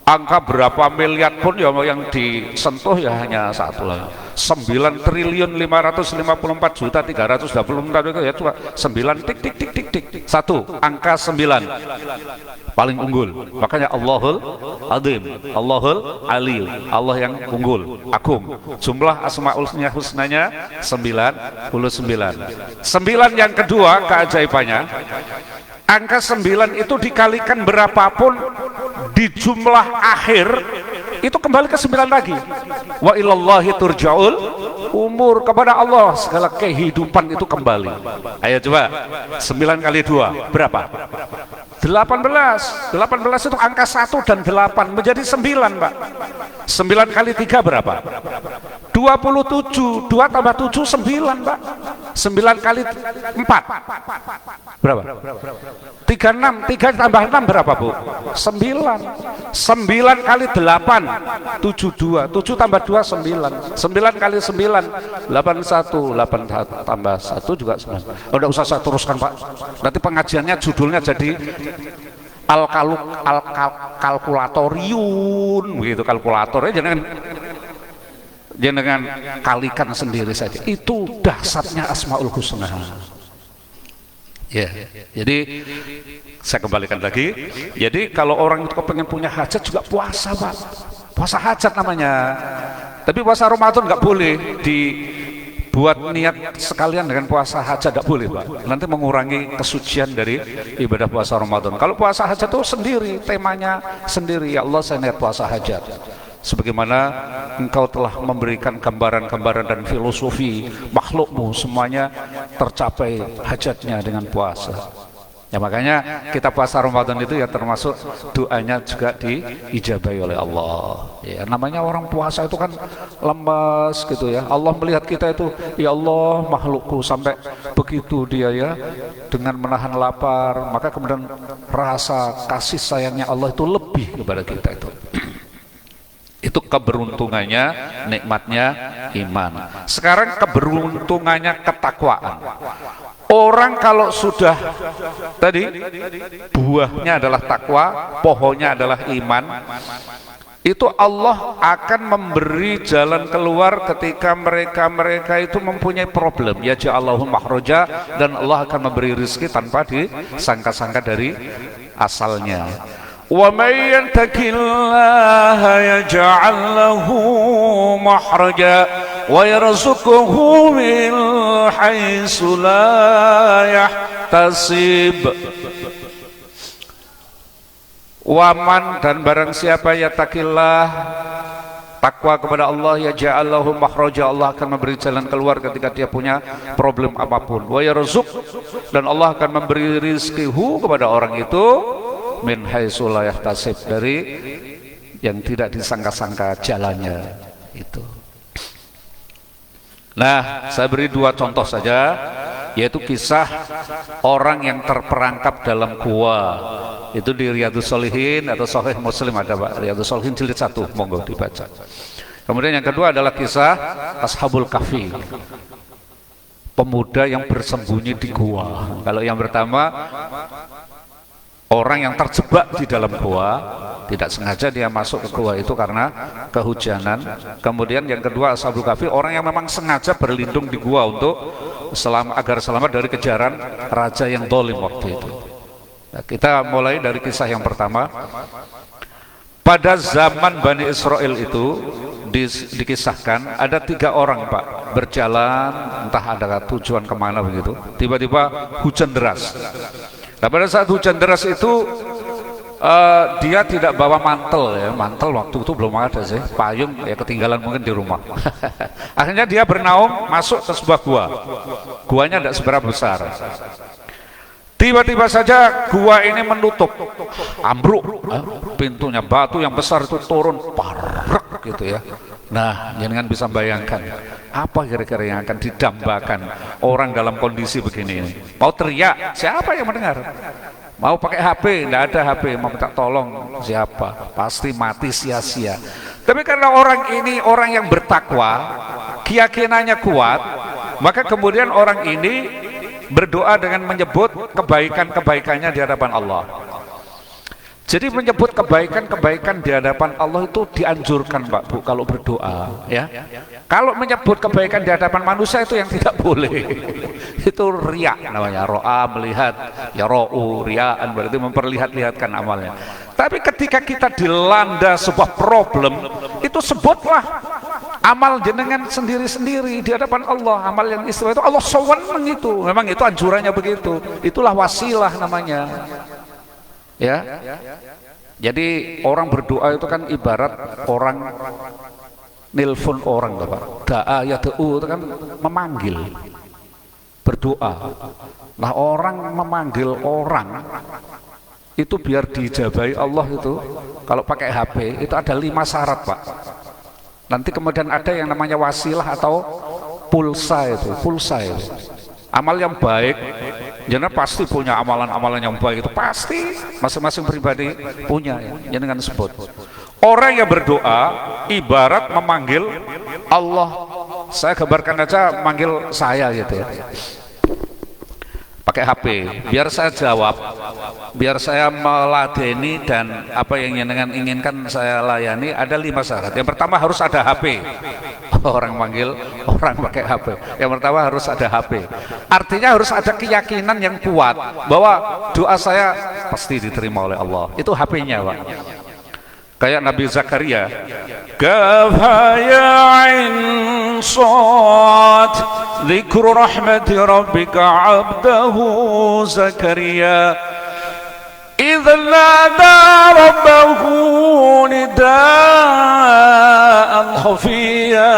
angka berapa miliar pun ya yang disentuh ya hanya satu lah. 9.554.324 itu ya cuma 9 tik. 1 angka 9 paling unggul. Makanya Allahul Azim, Allahul Alil, Allah yang unggul, agung. Jumlah asmaul husnanya 99. 9 yang kedua keajaibannya, angka 9 itu dikalikan berapapun di jumlah akhir itu kembali ke 9 lagi. Wa ilallahi turja'ul umur, kepada Allah segala kehidupan itu kembali. Ayo coba 9 kali 2 berapa? 18 itu angka 1 dan 8 menjadi 9 Pak. 9 kali 3 berapa? 12. 27, 2 tambah 7 9, Pak. 9 kali 4 berapa? 36, 3 tambah 6 berapa, Bu? 9. 9 kali 8 72, 7 tambah 2 9. 9 kali 9 81, 8 tambah 1 juga 9. Oh, enggak usah saya teruskan, Pak. Nanti pengajiannya judulnya jadi kalkulatorium gitu, kalkulatornya jangan kalikan sendiri saja. Itu dahsyatnya Asmaul Husna. Ya, jadi saya kembalikan lagi. Jadi kalau orang itu pengen punya hajat juga puasa, Pak. Puasa hajat namanya. Tapi puasa Ramadan nggak boleh dibuat niat sekalian dengan puasa hajat, nggak boleh, Pak. Nanti mengurangi kesucian dari ibadah puasa Ramadan. Kalau puasa hajat itu sendiri, temanya sendiri. Ya Allah, saya niat puasa hajat. Sebagaimana engkau telah memberikan gambaran-gambaran dan filosofi makhlukmu, semuanya tercapai hajatnya dengan puasa. Ya, makanya kita puasa Ramadan itu ya termasuk doanya juga diijabahi oleh Allah. Ya, namanya orang puasa itu kan lemas gitu ya. Allah melihat kita itu, ya Allah, makhlukku sampai begitu dia ya, dengan menahan lapar, maka kemudian rasa kasih sayangnya Allah itu lebih kepada kita itu. Itu keberuntungannya, nikmatnya iman. Sekarang keberuntungannya ketakwaan. Orang kalau sudah tadi buahnya adalah takwa, pohonnya adalah iman, itu Allah akan memberi jalan keluar ketika mereka itu mempunyai problem. Ya ja'allahu makhraja, dan Allah akan memberi rezeki tanpa disangka-sangka dari asalnya. وَمَنْ يَتَّقِ اللَّهَ يَجْعَلْ لَهُ مَخْرَجًا وَيَرْزُقْهُ مِنْ حَيْثُ لَا يَحْتَسِبُ. Waman, dan barang siapa yattaqillah, takwa kepada Allah, yaj'al lahu makhraja, Allah akan memberi jalan keluar ketika dia punya problem apapun. Wa yarzuq, dan Allah akan memberi rizkihu kepada orang itu min haitsu la yahtasib, dari yang tidak disangka-sangka jalannya itu. Nah, saya beri 2 contoh saja, yaitu kisah orang yang terperangkap dalam gua. Itu di Riyadhus Shalihin atau Sahih Muslim ada, Pak. Riyadhus Shalihin jilid 1, monggo dibaca. Kemudian yang kedua adalah kisah Ashabul Kahfi, pemuda yang bersembunyi di gua. Kalau yang pertama, orang yang terjebak di dalam gua, tidak sengaja dia masuk ke gua itu karena kehujanan. Kemudian yang kedua Ashabul Kahfi, orang yang memang sengaja berlindung di gua untuk agar selamat dari kejaran raja yang zalim waktu itu. Nah, kita mulai dari kisah yang pertama. Pada zaman Bani Israel itu dikisahkan ada 3 orang, Pak, berjalan entah ada tujuan kemana begitu. Tiba-tiba hujan deras. Nah, pada saat hujan deras itu dia tidak bawa mantel ya, mantel waktu itu belum ada sih, payung ya ketinggalan mungkin di rumah. Akhirnya dia bernaung masuk ke sebuah gua. Guanya tidak seberapa besar. Tiba-tiba saja gua ini menutup, ambruk pintunya, batu yang besar itu turun, parek gitu ya. Nah, jangan bisa bayangkan apa kira-kira yang akan didambakan orang dalam kondisi begini ini. Mau teriak, siapa yang mendengar? Mau pakai HP, tidak ada HP, mau minta tolong, siapa? Pasti mati sia-sia. Tapi karena orang ini orang yang bertakwa, keyakinannya kuat, maka kemudian orang ini berdoa dengan menyebut kebaikan-kebaikannya di hadapan Allah. Jadi menyebut kebaikan-kebaikan di hadapan Allah itu dianjurkan, Pak Bu, kalau berdoa ya. Kalau menyebut kebaikan di hadapan manusia itu yang tidak boleh. Itu riya namanya, ro'a melihat, ya ro'u riyaan, berarti memperlihat-lihatkan amalnya. Tapi ketika kita dilanda sebuah problem, itu sebutlah amal jenengan sendiri-sendiri di hadapan Allah. Amal yang istimewa itu Allah sewenang itu. Memang itu anjurannya begitu. Itulah wasilah namanya. Ya. Jadi orang berdoa itu kan ibarat orang nelpon orang, Pak. Da'a yad'u itu kan memanggil, berdoa. Nah, orang memanggil orang itu biar diijabahi Allah itu, kalau pakai HP itu ada 5 syarat, Pak. Nanti kemudian ada yang namanya wasilah atau pulsa itu, amal yang baik. Jangan pasti punya amalan-amalan yang baik itu pasti masing-masing pribadi punya ya. Jangan sebut. Orang yang berdoa ibarat memanggil Allah. Saya gambarkan aja manggil saya gitu ya. Pakai HP, biar saya jawab, biar saya meladeni dan apa yang jenengan inginkan saya layani. Ada 5 syarat. Yang pertama harus ada HP. Orang manggil orang pakai HP. Yang pertama harus ada HP. Artinya harus ada keyakinan yang kuat bahwa doa saya pasti diterima oleh Allah. Itu HP-nya, Pak. Kayak Nabi Zakaria, kafaya insad dzikru rahmati rabbika 'abdahu Zakaria idza nada rabbahu nidaan khafiya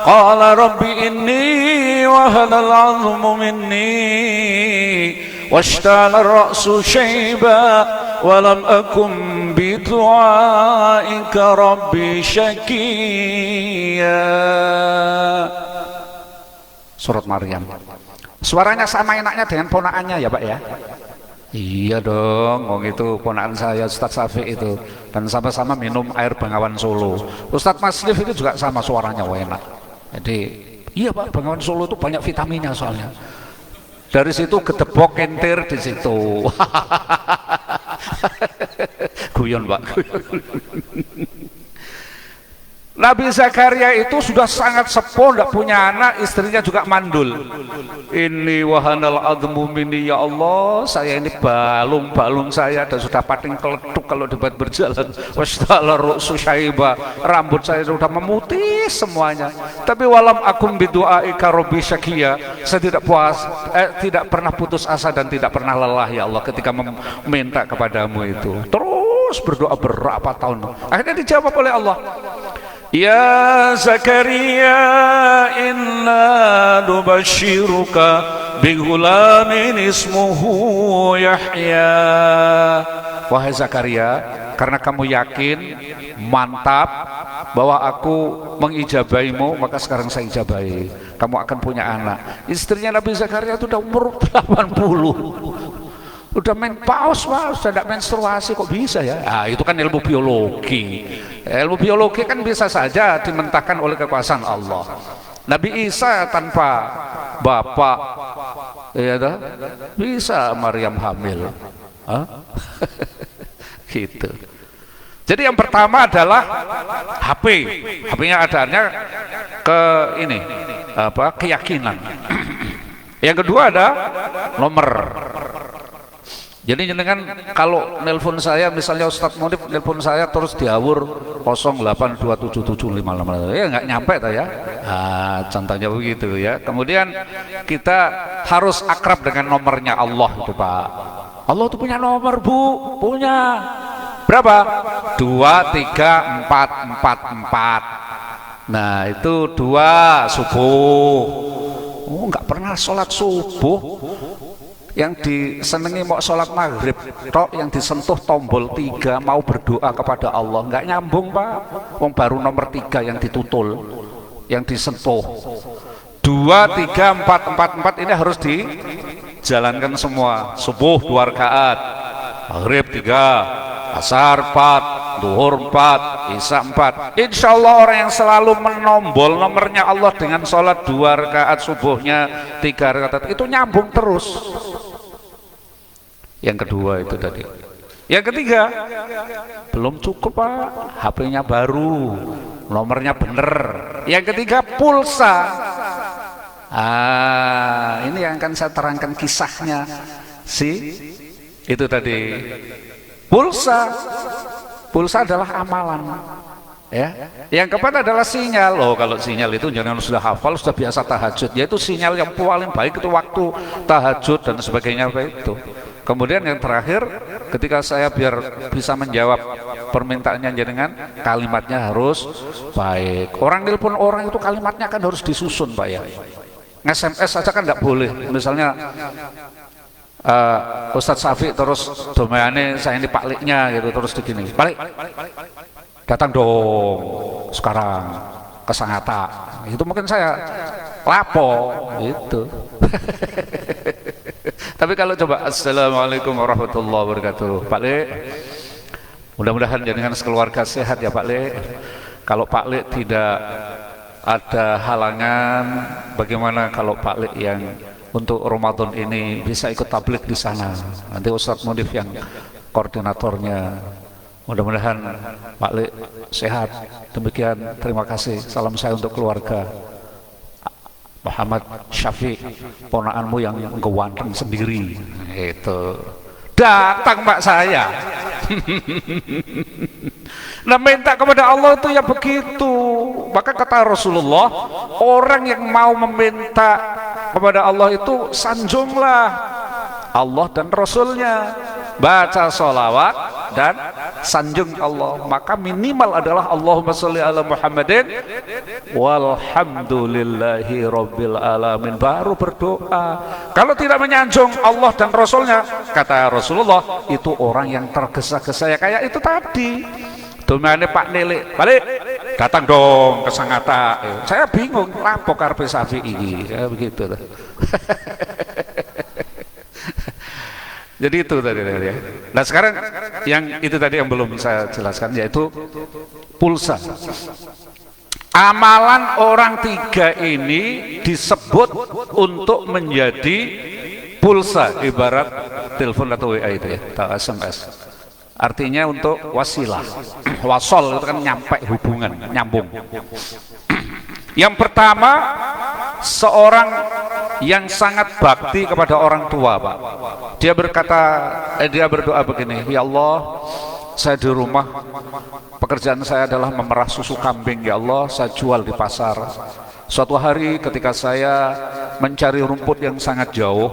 qala rabbi inni wahana al-'azmu minni washtala ar-ra'su shayba walam akum bidu'aika rabbi syakiya. Surat Maryam. Suaranya sama enaknya dengan ponakannya ya Pak ya? Iya dong, itu ponakan saya Ustadz Safi itu. Dan sama-sama minum air Bengawan Solo. Ustadz Maslif itu juga sama suaranya enak. Jadi iya Pak, Bengawan Solo itu banyak vitaminnya soalnya. Dari situ gedebok kentir di situ. Guyon Pak. Nabi Zakaria itu sudah sangat sepuh, tidak punya anak, istrinya juga mandul. Ini wahanal admu minni, ya Allah, saya ini balung saya dan sudah pating keleduk kalau debat berjalan. Washtala ru'su syaiba, rambut saya sudah memutih semuanya. Tapi walam akum bidu'aika rabbi syakiya, saya tidak pernah putus asa dan tidak pernah lelah ya Allah ketika meminta kepadamu itu. Terus berdoa berapa tahun, akhirnya dijawab oleh Allah. Ya Zakaria, inna nubashiruka bighulamin ismuhu Yahya. Wahai Zakaria, karena kamu yakin, mantap bahwa aku mengijabaimu, maka sekarang saya ijabai. Kamu akan punya anak. Istrinya Nabi Zakaria itu udah umur 80. Udah menopause, Pak, sudah tidak menstruasi, kok bisa ya? Ah, itu kan ilmu biologi. Ilmu biologi kan bisa saja dimentahkan oleh kekuasaan Allah. Nabi Isa tanpa bapak, ya dah, bisa Maryam hamil. Hah? Gitu. Jadi yang pertama adalah HP. HP-nya adanya ke ini keyakinan. Yang kedua ada nomor. Jadi jenengan kalau nelpon saya, misalnya Ustadz Munif nelpon saya terus diawur 0827755, ya nggak nyampe tuh ya. Ah, contohnya begitu ya. Kemudian kita harus akrab dengan nomornya Allah itu Pak. Allah itu punya nomor Bu, punya. Berapa? 23444. Nah itu 2 subuh. Oh nggak pernah sholat subuh. Yang disenengi mau sholat maghrib tok, yang disentuh tombol 3 mau berdoa kepada Allah, nggak nyambung Pak. Wong baru nomor 3 yang ditutul, yang disentuh. 23444 ini harus dijalankan semua. Subuh 2 rakaat, maghrib 3, asar 4, duhur 4, isya 4. Insya Allah orang yang selalu menombol nomornya Allah dengan sholat 2 rakaat subuhnya, 3 rakaat itu nyambung terus. Yang kedua itu tadi. Yang ketiga, belum cukup Pak, HP-nya baru, nomornya bener. Yang ketiga, pulsa. Ah, ini yang akan saya terangkan kisahnya itu tadi. Pulsa adalah amalan. Ya. Yang keempat adalah sinyal. Oh, kalau sinyal itu jangan sudah hafal, sudah biasa tahajud. Yaitu sinyal yang paling baik itu waktu tahajud dan sebagainya itu. Kemudian yang terakhir, ketika saya biar bisa menjawab permintaannya jenengan, kalimatnya harus baik. Orang nelpon orang itu kalimatnya kan harus disusun Pak ya. SMS saja kan tidak boleh. Misalnya Ustadz Safi terus domainnya saya ini Pak Liknya gitu, terus begini, Pak Lik, datang dong. sekarang ke Sangatta. Itu mungkin saya lapo itu. Tapi kalau coba assalamualaikum warahmatullahi wabarakatuh, Pak Le, mudah-mudahan jenengan sekeluarga sehat ya Pak Le. Kalau Pak Le tidak ada halangan, bagaimana kalau Pak Le yang untuk Ramadan ini bisa ikut tabligh di sana? Nanti Ustadz Mudif yang koordinatornya. Mudah-mudahan Pak Le sehat. Demikian, terima kasih. Salam saya untuk keluarga. Muhammad Syafiq, ponakanmu yang gawanteng sendiri. Itu datang Pak saya. Nah, minta kepada Allah itu ya begitu. Maka kata Rasulullah, orang yang mau meminta kepada Allah itu sanjunglah Allah dan Rasulnya, baca sholawat dan sanjung Allah. Maka minimal adalah Allahumma sholli ala Muhammadin walhamdulillahi rabbil alamin, baru berdoa. Kalau tidak menyanjung Allah dan Rasulnya, kata Rasulullah, itu orang yang tergesa-gesa ya kayak itu tadi. Domane Pak Nele, balik datang dong ke Sangatta. Saya bingung, lapo karepe Syafi'i iki, ya begitu. Jadi itu tadi ya. Nah sekarang yang itu tadi yang belum saya jelaskan, yaitu pulsa. Amalan orang tiga ini disebut untuk menjadi pulsa, ibarat telepon atau WA itu ya, atau SMS. Artinya untuk wasilah. Wasol itu kan nyampe hubungan, nyambung. Yang pertama, seorang yang sangat bakti kepada orang tua, Pak. Dia dia berdoa begini, ya Allah, saya di rumah, pekerjaan saya adalah memerah susu kambing, ya Allah, saya jual di pasar. Suatu hari ketika saya mencari rumput yang sangat jauh,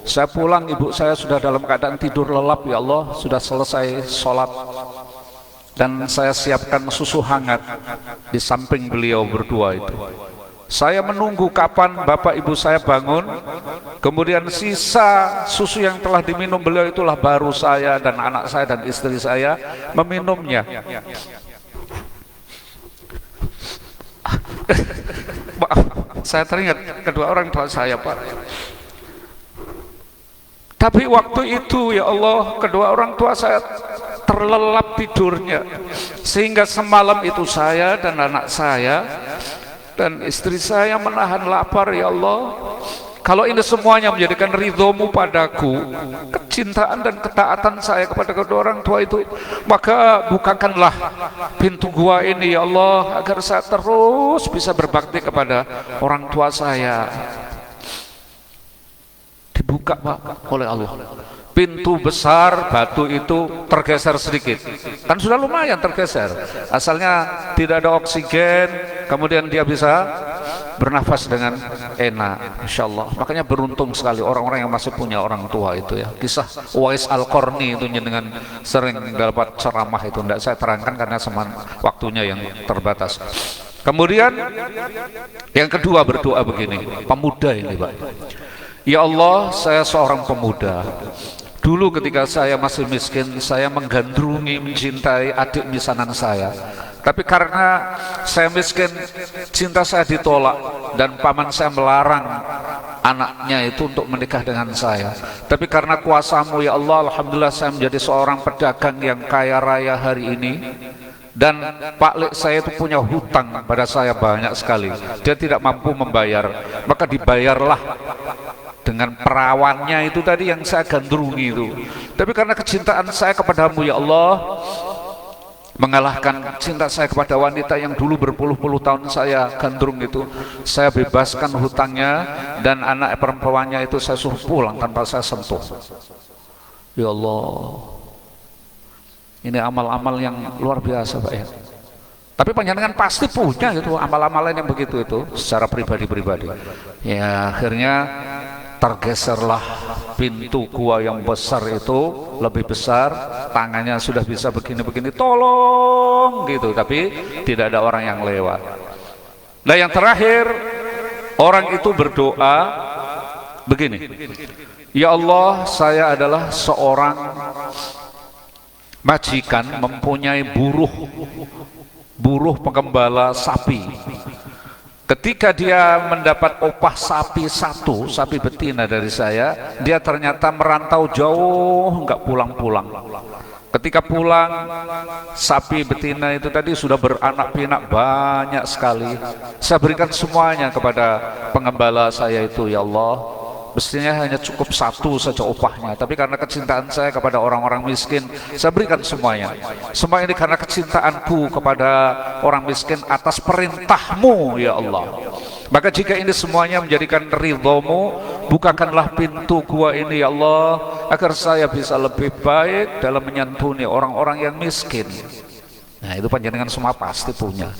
saya pulang, ibu saya sudah dalam keadaan tidur lelap, ya Allah, sudah selesai sholat. Dan saya siapkan susu hangat di samping beliau berdua itu. Saya menunggu kapan bapak ibu saya bangun, kemudian sisa susu yang telah diminum beliau itulah baru saya dan anak saya dan istri saya meminumnya. Maaf, saya teringat kedua orang tua saya, Pak. Tapi waktu itu ya Allah, kedua orang tua saya terlelap tidurnya, sehingga semalam itu saya dan anak saya dan istri saya menahan lapar, ya Allah. Kalau ini semuanya menjadikan ridhomu padaku, kecintaan dan ketaatan saya kepada kedua orang tua itu, maka bukakanlah pintu gua ini, ya Allah, agar saya terus bisa berbakti kepada orang tua saya. Dibuka, Pak, oleh Allah. Pintu besar batu itu tergeser sedikit, kan sudah lumayan tergeser. Asalnya tidak ada oksigen, kemudian dia bisa bernafas dengan enak, insya Allah. Makanya beruntung sekali orang-orang yang masih punya orang tua itu ya. Kisah Uwais Al-Qarni itu dengan sering dapat ceramah itu, tidak saya terangkan karena waktunya yang terbatas. Kemudian yang kedua berdoa begini, pemuda ini, Pak. Ya Allah, saya seorang pemuda. Dulu ketika saya masih miskin, saya menggandrungi, mencintai adik misanan saya. Tapi karena saya miskin, cinta saya ditolak dan paman saya melarang anaknya itu untuk menikah dengan saya. Tapi karena kuasamu ya Allah, alhamdulillah saya menjadi seorang pedagang yang kaya raya hari ini. Dan Pak Lek saya itu punya hutang pada saya banyak sekali. Dia tidak mampu membayar, maka dibayarlah dengan perawannya itu tadi yang saya gandrungi itu. Tapi karena kecintaan saya kepadamu ya Allah, mengalahkan cinta saya kepada wanita yang dulu berpuluh-puluh tahun saya gandrung itu, saya bebaskan hutangnya dan anak perempuannya itu saya suruh pulang tanpa saya sentuh. Ya Allah, ini amal-amal yang luar biasa, Pak ya. Tapi panjenengan pasti punya itu amal-amalan yang begitu itu secara pribadi-pribadi. Ya akhirnya tergeserlah pintu gua yang besar itu, lebih besar, tangannya sudah bisa begini-begini, tolong gitu, tapi tidak ada orang yang lewat. Nah yang terakhir, orang itu berdoa begini, ya Allah, saya adalah seorang majikan mempunyai buruh penggembala sapi. Ketika dia mendapat upah sapi satu, sapi betina dari saya, dia ternyata merantau jauh, nggak pulang-pulang. Ketika pulang, sapi betina itu tadi sudah beranak pinak banyak sekali. Saya berikan semuanya kepada penggembala saya itu, ya Allah. Mestinya hanya cukup satu saja upahnya, tapi karena kecintaan saya kepada orang-orang miskin, saya berikan semuanya. Semua ini karena kecintaanku kepada orang miskin atas perintahmu, ya Allah. Maka jika ini semuanya menjadikan ridhomu, bukakanlah pintu gua ini, ya Allah, agar saya bisa lebih baik dalam menyantuni orang-orang yang miskin. Nah, itu panjenengan semua pasti punya.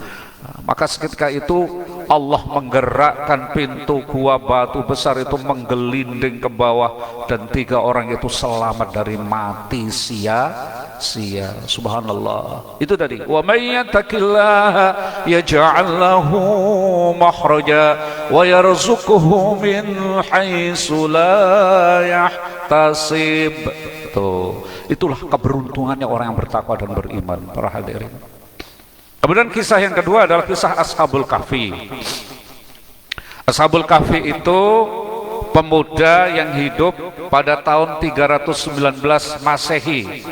Maka seketika itu Allah menggerakkan pintu gua batu besar itu menggelinding ke bawah, dan 3 orang itu selamat dari mati sia-sia. Subhanallah. Itu tadi, wa may yattaqillaha yaj'al lahu makhraja wa yarzuquhu min haitsu la yahtasib. Tuh, itulah keberuntungannya orang yang bertakwa dan beriman, para hadirin. Kemudian kisah yang kedua adalah kisah Ashabul Kahfi. Ashabul Kahfi itu pemuda yang hidup pada tahun 319 Masehi,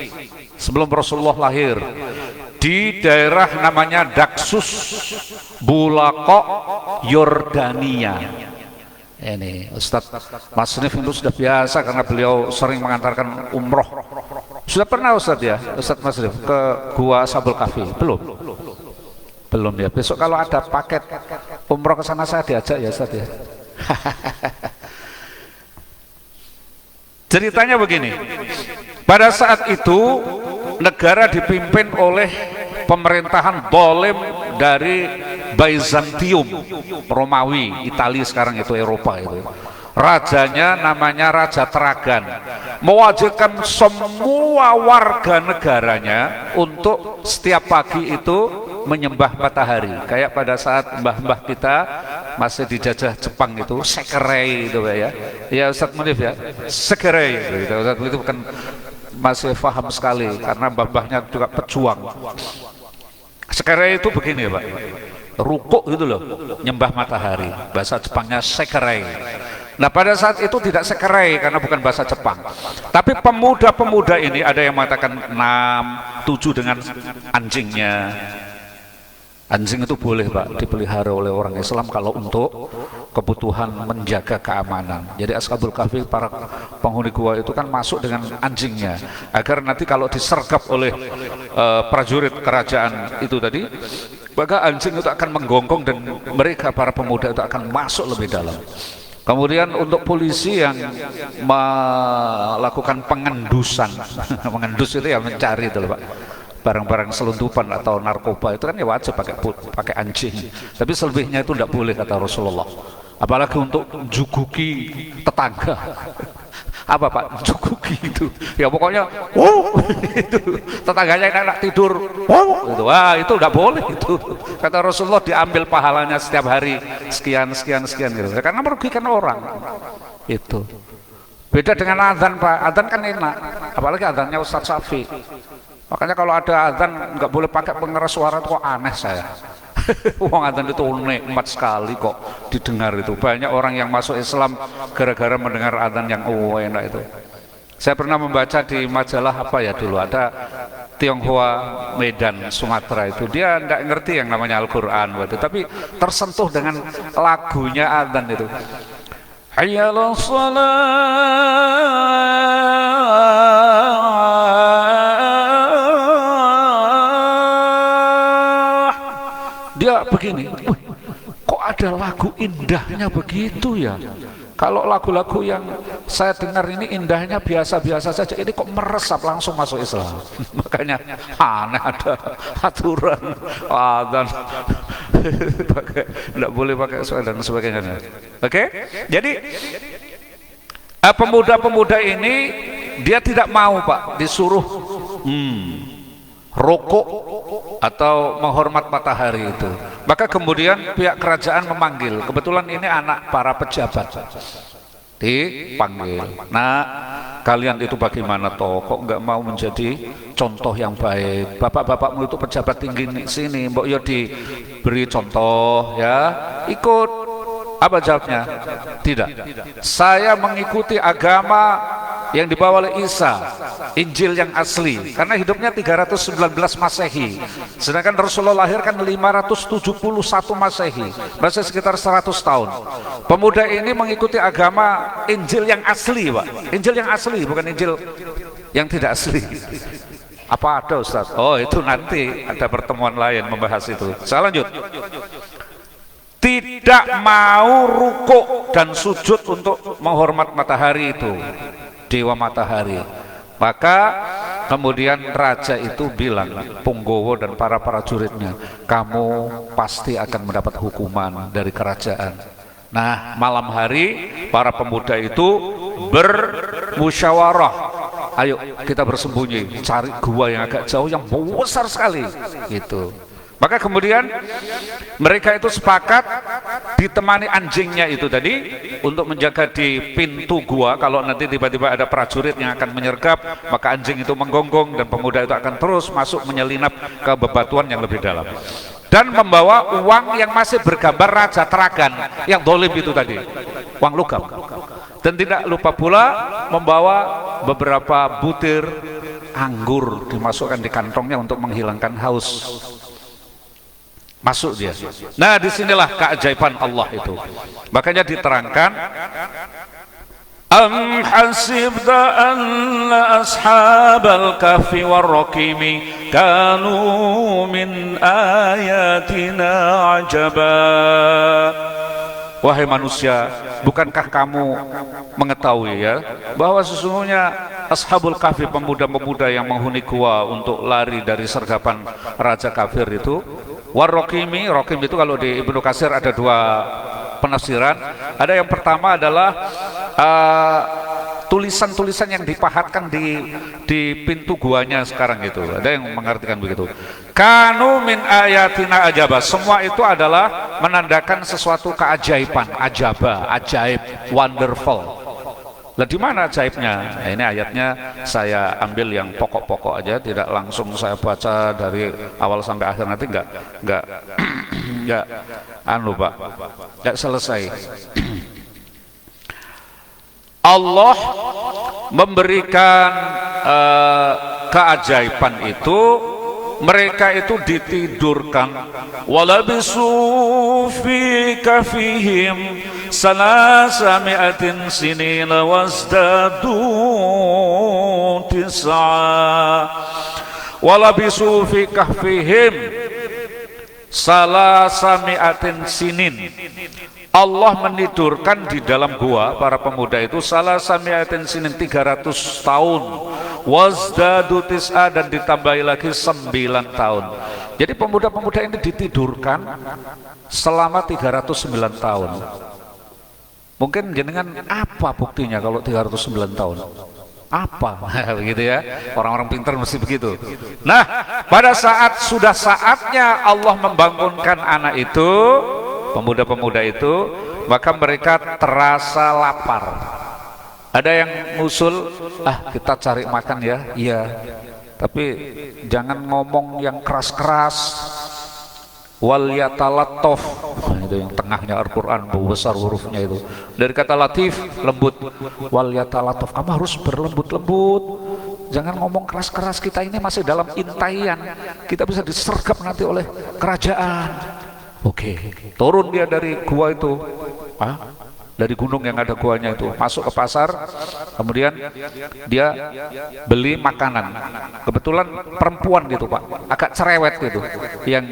sebelum Rasulullah lahir, di daerah namanya Daksus, Bulaqo, Yordania. Ini Ustadz Mas Nif itu sudah biasa karena beliau sering mengantarkan umroh. Sudah pernah Ustadz ya, Ustadz Mas Nif ke Gua Ashabul Kahfi? Belum ya. Besok kalau ada paket umroh ke sana saya diajak ya Ustadz ya. Ceritanya begini. Pada saat itu negara dipimpin oleh pemerintahan dolim dari Byzantium, Romawi, Italia sekarang itu, Eropa itu. Rajanya namanya Raja Tragan, mewajibkan semua warga negaranya untuk setiap pagi itu menyembah matahari. Kayak pada saat mbah-mbah kita masih dijajah Jepang itu, sekerei itu ya. Ya Ustadz Munif ya, sekerei gitu. Ustadz itu kan masih paham sekali karena mbah-mbahnya juga pejuang. Sekerei itu begini ya Pak, rukuk gitu loh, nyembah matahari. Bahasa Jepangnya sekerei. Nah pada saat itu tidak sekerei karena bukan bahasa Jepang. Tapi pemuda-pemuda ini ada yang mengatakan 6, 7 dengan anjingnya. Anjing itu boleh Pak dipelihara oleh orang Islam kalau untuk kebutuhan menjaga keamanan. Jadi Ashabul Kahfi, para penghuni gua itu kan masuk dengan anjingnya agar nanti kalau disergap oleh prajurit kerajaan itu tadi, maka anjing itu akan menggonggong dan mereka para pemuda itu akan masuk lebih dalam. Kemudian untuk polisi yang melakukan pengendusan, mengendus itu ya mencari itu loh Pak, barang-barang selundupan atau narkoba itu kan ya wajib pakai anjing. Tapi selebihnya itu tidak boleh kata Rasulullah. Apalagi untuk juguki tetangga. Apa Pak? Juguki itu. Ya pokoknya, itu tetangganya enak tidur. Itu, wah itu tidak boleh itu. Kata Rasulullah diambil pahalanya setiap hari sekian gitu. Karena merugikan orang. Itu. Beda dengan azan Pak. Azan kan enak. Apalagi azannya Ustadz Safi. Makanya kalau ada azan nggak boleh pakai pengeras suara itu kok aneh saya. Wong azan itu nikmat sekali kok didengar itu. Banyak orang yang masuk Islam gara-gara mendengar azan yang enak itu. Saya pernah membaca di majalah apa ya dulu, ada Tionghoa Medan Sumatera itu, dia tidak ngerti yang namanya Al-Quran waktu, tapi tersentuh dengan lagunya azan itu. Hayya 'alas dia begini, kok ada lagu indahnya begitu ya. Kalau lagu-lagu yang saya dengar ini indahnya biasa-biasa saja, ini kok meresap langsung masuk Islam. Makanya aneh ada aturan adzan tidak boleh pakai suara dan sebagainya. Oke? Jadi pemuda-pemuda ini dia tidak mau Pak disuruh rokok atau menghormat matahari itu. Maka kemudian pihak kerajaan memanggil, kebetulan ini anak para pejabat dipanggil. Nah kalian itu bagaimana toh, kok nggak mau menjadi contoh yang baik? Bapak-bapakmu itu pejabat tinggi di sini, mbok yo diberi contoh ya, ikut. Apa jawabnya? Tidak. Saya mengikuti agama yang dibawa oleh Isa, Injil yang asli, karena hidupnya 319 Masehi, sedangkan Rasulullah lahir kan 571 Masehi, masih sekitar 100 tahun. Pemuda ini mengikuti agama Injil yang asli, Pak. Injil yang asli, bukan Injil yang tidak asli. Apa ada, Ustaz? Oh, itu nanti ada pertemuan lain membahas itu. Saya lanjut. Tidak mau rukuk dan sujud untuk menghormat matahari itu, dewa matahari. Maka kemudian raja itu bilang, Punggowo dan para prajuritnya, kamu pasti akan mendapat hukuman dari kerajaan. Nah, malam hari para pemuda itu bermusyawarah, ayo kita bersembunyi, cari gua yang agak jauh, yang besar sekali gitu. Maka kemudian mereka itu sepakat ditemani anjingnya itu tadi untuk menjaga di pintu gua. Kalau nanti tiba-tiba ada prajurit yang akan menyergap, maka anjing itu menggonggong dan pemuda itu akan terus masuk menyelinap ke bebatuan yang lebih dalam. Dan membawa uang yang masih bergambar Raja Tragan yang dolim itu tadi, uang logam. Dan tidak lupa pula membawa beberapa butir anggur dimasukkan di kantongnya untuk menghilangkan haus. Masuk dia. Nah, disinilah keajaiban Allah itu. Makanya diterangkan, am hasibta anna ashabal kahfi warraqimi kanu min ayatina ajaba. Wahai manusia, bukankah kamu mengetahui ya bahwa sesungguhnya ashabul kahfi, pemuda-pemuda yang menghuni gua untuk lari dari sergapan raja kafir itu, warraqimi, raqim itu kalau di Ibnu Katsir ada dua penafsiran. Ada yang pertama adalah tulisan-tulisan yang dipahatkan di pintu guanya sekarang itu. Ada yang mengartikan begitu. Kanu min ayatina ajaba. Semua itu adalah menandakan sesuatu keajaiban, ajaba, ajaib, wonderful. Lah di mana ajaibnya? Nah, ini ayatnya saya ambil yang pokok-pokok aja, tidak langsung saya baca dari awal sampai akhir, nanti enggak Pak, enggak selesai. Allah memberikan keajaiban itu, mereka itu ditidurkan, walabisu fi kafihim salasami'atin sinina wasdadu tis'a. Walabisu fi kafihim salasami'atin sinin. Allah menidurkan di dalam gua para pemuda itu salasami'atin sinin, 300 tahun. Wasdadu tis'a, dan ditambahi lagi 9 tahun. Jadi pemuda-pemuda ini ditidurkan selama 309 tahun. Mungkin jenengan apa buktinya kalau 309 tahun? Apa? Begitu ya. Orang-orang pintar mesti begitu. Nah, pada saat sudah saatnya Allah membangunkan anak itu, pemuda-pemuda itu, maka mereka terasa lapar. Ada yang ngusul, kita cari makan ya, iya. Tapi jangan ngomong yang keras-keras. Wal yatalattaf, itu yang tengahnya Al-Quran, besar hurufnya itu. Dari kata latif, lembut. Wal yatalattaf, kamu harus berlembut-lembut. Jangan ngomong keras-keras, kita ini masih dalam intaian. Kita bisa disergap nanti oleh kerajaan. Oke, turun dia dari gua itu. Dari gunung yang ada guanya itu, masuk ke pasar, kemudian dia beli makanan. Kebetulan perempuan gitu Pak, agak cerewet gitu, yang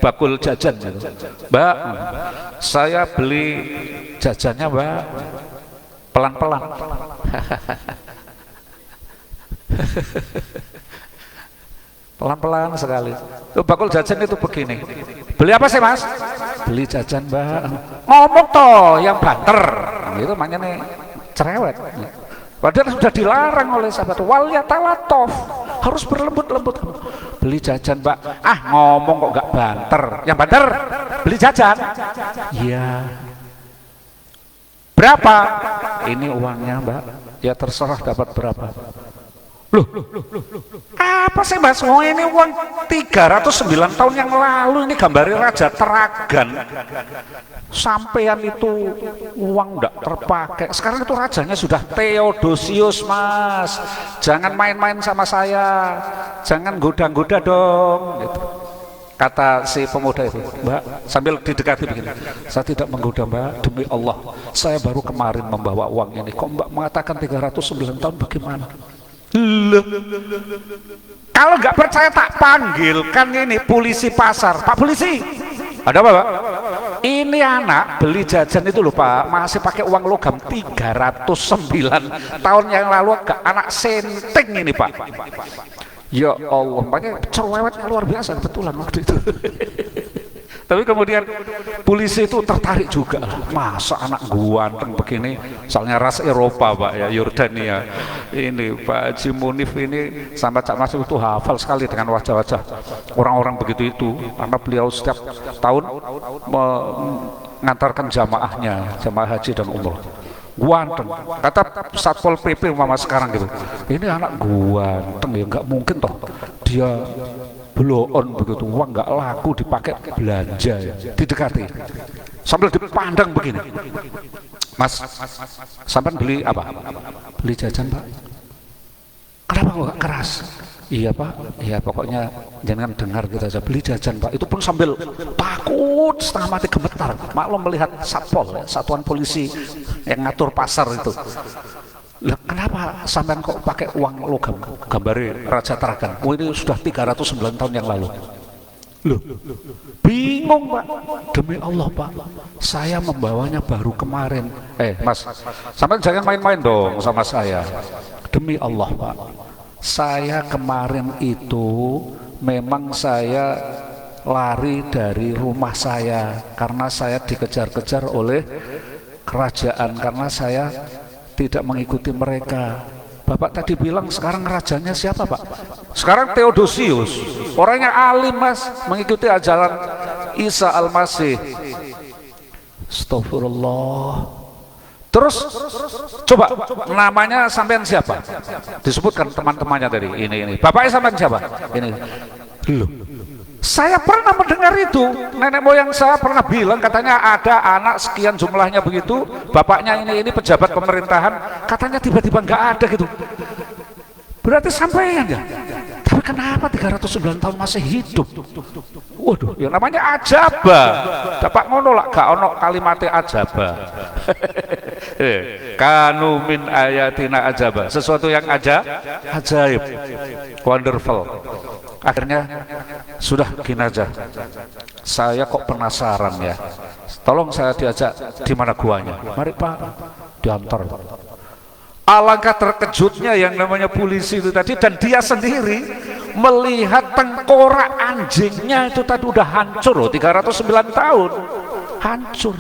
bakul jajan gitu. Mbak, saya beli jajannya Mbak, pelan-pelan. Pelan-pelan sekali. Tuh bakul jajan itu begini. Beli apa sih Mas? Beli jajan Mbak. Ngomong toh yang banter. Itu namanya nih cerewet. Padahal sudah dilarang oleh sahabat. Wal yatalattaf, harus berlembut-lembut. Beli jajan Mbak. Ngomong kok gak banter. Yang banter beli jajan. Iya. Berapa? Ini uangnya Mbak. Ya terserah dapat berapa. Loh, apa sih Mas? Oh ini uang 309 tahun yang lalu, ini gambarnya Raja Teragan. Sampean itu uang enggak terpakai. Sekarang itu rajanya sudah Theodosius, Mas. Jangan main-main sama saya. Jangan goda-goda dong gitu. Kata si pemuda itu, Mbak, sambil didekati begini, saya tidak menggoda Mbak, demi Allah, saya baru kemarin membawa uang ini. Kok Mbak mengatakan 309 tahun, bagaimana? Loh. Kalau nggak percaya tak panggilkan ini polisi pasar. Pak polisi, ada apa Pak? Ini anak beli jajan itu loh Pak, masih pakai uang logam 309 tahun yang lalu, anak senting ini Pak. Ya Allah, makanya cerewetnya luar biasa kebetulan waktu itu. Tapi kemudian polisi itu tertarik juga, masa anak ganteng begini, soalnya ras Eropa Pak ya, Yordania. Ini Pak Haji Munif ini sampai Cak Mas itu hafal sekali dengan wajah-wajah orang-orang begitu itu, karena beliau setiap tahun mengantarkan jamaahnya, jamaah haji dan umroh. Ganteng, kata Satpol PP mama sekarang gitu, ini anak ganteng ya, nggak mungkin toh dia blow-on begitu, uang nggak laku dipakai belanja ya. Didekati sambil dipandang begini, Mas, sampai beli apa? Beli jajan Pak. Kenapa kok keras? Iya Pak, iya pokoknya jangan dengar gitu aja, beli jajan Pak. Itu pun sambil takut setengah mati gemetar, maklum melihat satpol ya, satuan polisi yang ngatur pasar itu. Lah kenapa sampean kok pakai uang logam gambari Raja Teragan? Oh ini sudah 309 tahun yang lalu. Loh, bingung Pak. Demi Allah Pak, saya membawanya baru kemarin. Mas, sampean jangan main-main dong sama saya. Demi Allah Pak, saya kemarin itu memang saya lari dari rumah saya karena saya dikejar-kejar oleh kerajaan, karena saya tidak mengikuti mereka. Bapak tadi bilang sekarang rajanya siapa Pak? Sekarang Theodosius, orangnya alim Mas, mengikuti ajaran Isa Al-Masih. Astagfirullah. Terus coba namanya sampean siapa? Disebutkan teman-temannya tadi. Ini. Bapaknya sampean siapa? Ini. Loh. Saya pernah mendengar itu. Nenek moyang saya pernah bilang katanya ada anak sekian jumlahnya begitu. Bapaknya ini pejabat pemerintahan. Katanya tiba-tiba nggak ada gitu. Berarti sampean ya. Tapi kenapa 309 tahun masih hidup? Waduh, yang namanya ajaba. Dapat ngono lah, gak ono kalimatnya ajaba. Kanu min ayatina ajaba. Sesuatu yang ajaib, wonderful. Akhirnya sudah gini aja. Saya kok penasaran ya. Tolong saya diajak di mana guanya. Mari Pak, diantar. Alangkah terkejutnya yang namanya polisi itu tadi, dan dia sendiri melihat tengkorak anjingnya itu tadi udah hancur loh, 309 tahun hancur.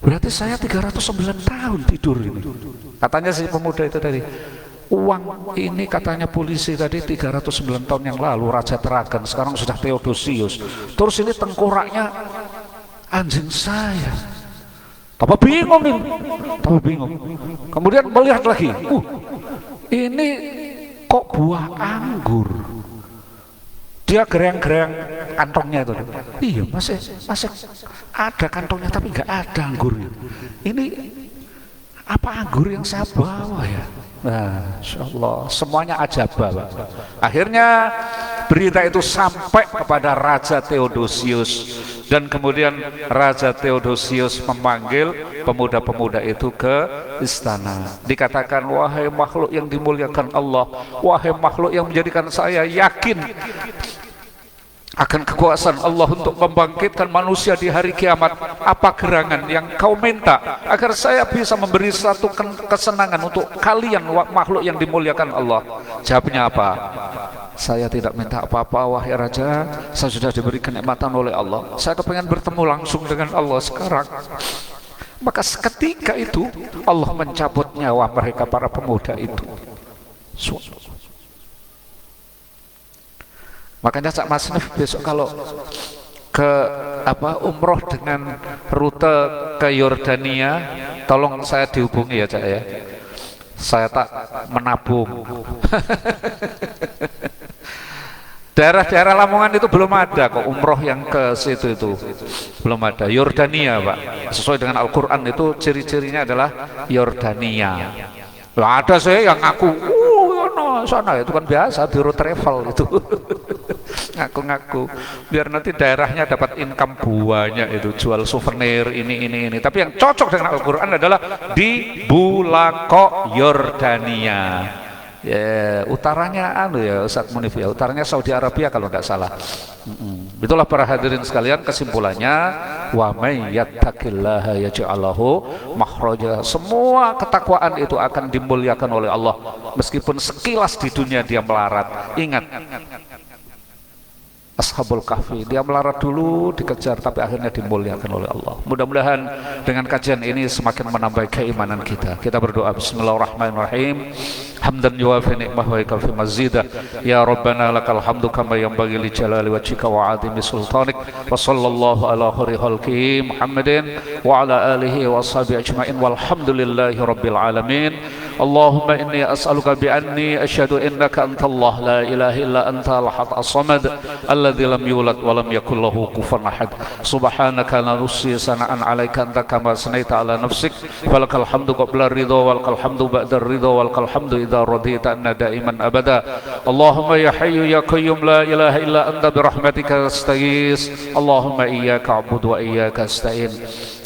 Berarti saya 309 tahun tidur ini. Katanya si pemuda itu tadi, uang ini katanya polisi tadi 309 tahun yang lalu Raja Teragan, sekarang sudah Theodosius. Terus ini tengkoraknya anjing saya. Tambah bingung ini, tambah bingung. Kemudian melihat lagi, ini kok buah anggur. Dia gereng-gereng kantongnya itu. Iya, masih ada kantongnya tapi nggak ada anggurnya. Ini apa anggur yang saya bawa ya? Nah, Insya Allah semuanya ajaba Pak. Akhirnya berita itu sampai kepada Raja Theodosius, dan kemudian Raja Theodosius memanggil pemuda-pemuda itu ke istana. Dikatakan, wahai makhluk yang dimuliakan Allah, wahai makhluk yang menjadikan saya yakin akan kekuasaan Allah untuk membangkitkan manusia di hari kiamat. Apa gerangan yang kau minta agar saya bisa memberi satu kesenangan untuk kalian makhluk yang dimuliakan Allah? Jawabnya apa? Saya tidak minta apa-apa wahai Raja, saya sudah diberi kenikmatan oleh Allah. Saya kepengen bertemu langsung dengan Allah sekarang. Maka seketika itu Allah mencabut nyawa mereka, para pemuda itu. Makanya Cak Mas Nif besok kalau ke umroh dengan rute ke Yordania, tolong saya dihubungi ya Cak ya. Saya tak menabung. Daerah-daerah Lamongan itu belum ada kok umroh yang ke situ itu. Belum ada. Yordania, Pak. Sesuai dengan Al-Qur'an itu ciri-cirinya adalah Yordania. Lah ada saya yang ngaku, no, sana itu kan biasa biro travel itu. Ngaku-ngaku biar nanti daerahnya dapat income banyak itu, jual souvenir ini. Tapi yang cocok dengan Al-Qur'an adalah di Bulako, Yordania. Ya, utaranya ya Ustaz Munif ya, utaranya Saudi Arabia kalau nggak salah. Itulah para hadirin sekalian, kesimpulannya wa may yattaqillaha yaj'al lahu makhraja. Semua ketakwaan itu akan dimuliakan oleh Allah meskipun sekilas di dunia dia melarat. Ingat Ashabul Kahfi, dia melarat dulu, dikejar, tapi akhirnya dimuliakan oleh Allah. Mudah-mudahan dengan kajian ini semakin menambah keimanan kita. Kita berdoa. Bismillahirrahmanirrahim. Hamdan yuwafi ni'mahu wa yukafi mazidah. Ya Rabbana lakal hamdu kama yanbaghi li jalali wajhika wa 'azimi sultanik. Wa sallallahu ala khairi khalqi Muhammadin wa ala alihi wa ashabihi ajma'in walhamdulillahi rabbil alamin. Allahumma inni as'aluka bi anni asyhadu innaka antallah la ilaha illa anta al-ahad as-samad alladzi lam yulad wa lam yakul lahu kufuwan ahad. Subhanaka la nuhsi sana'an 'alaika anta kama sanaita 'ala nafsik. Falakal hamdu qabla ridha walakal hamdu ba'da ridha walakal hamdu idza radita anna da'iman abada. Allahumma ya hayyu ya qayyum la ilaha illa anta bi rahmatika astaghis. Allahumma iyyaka a'budu wa iyyaka asta'in.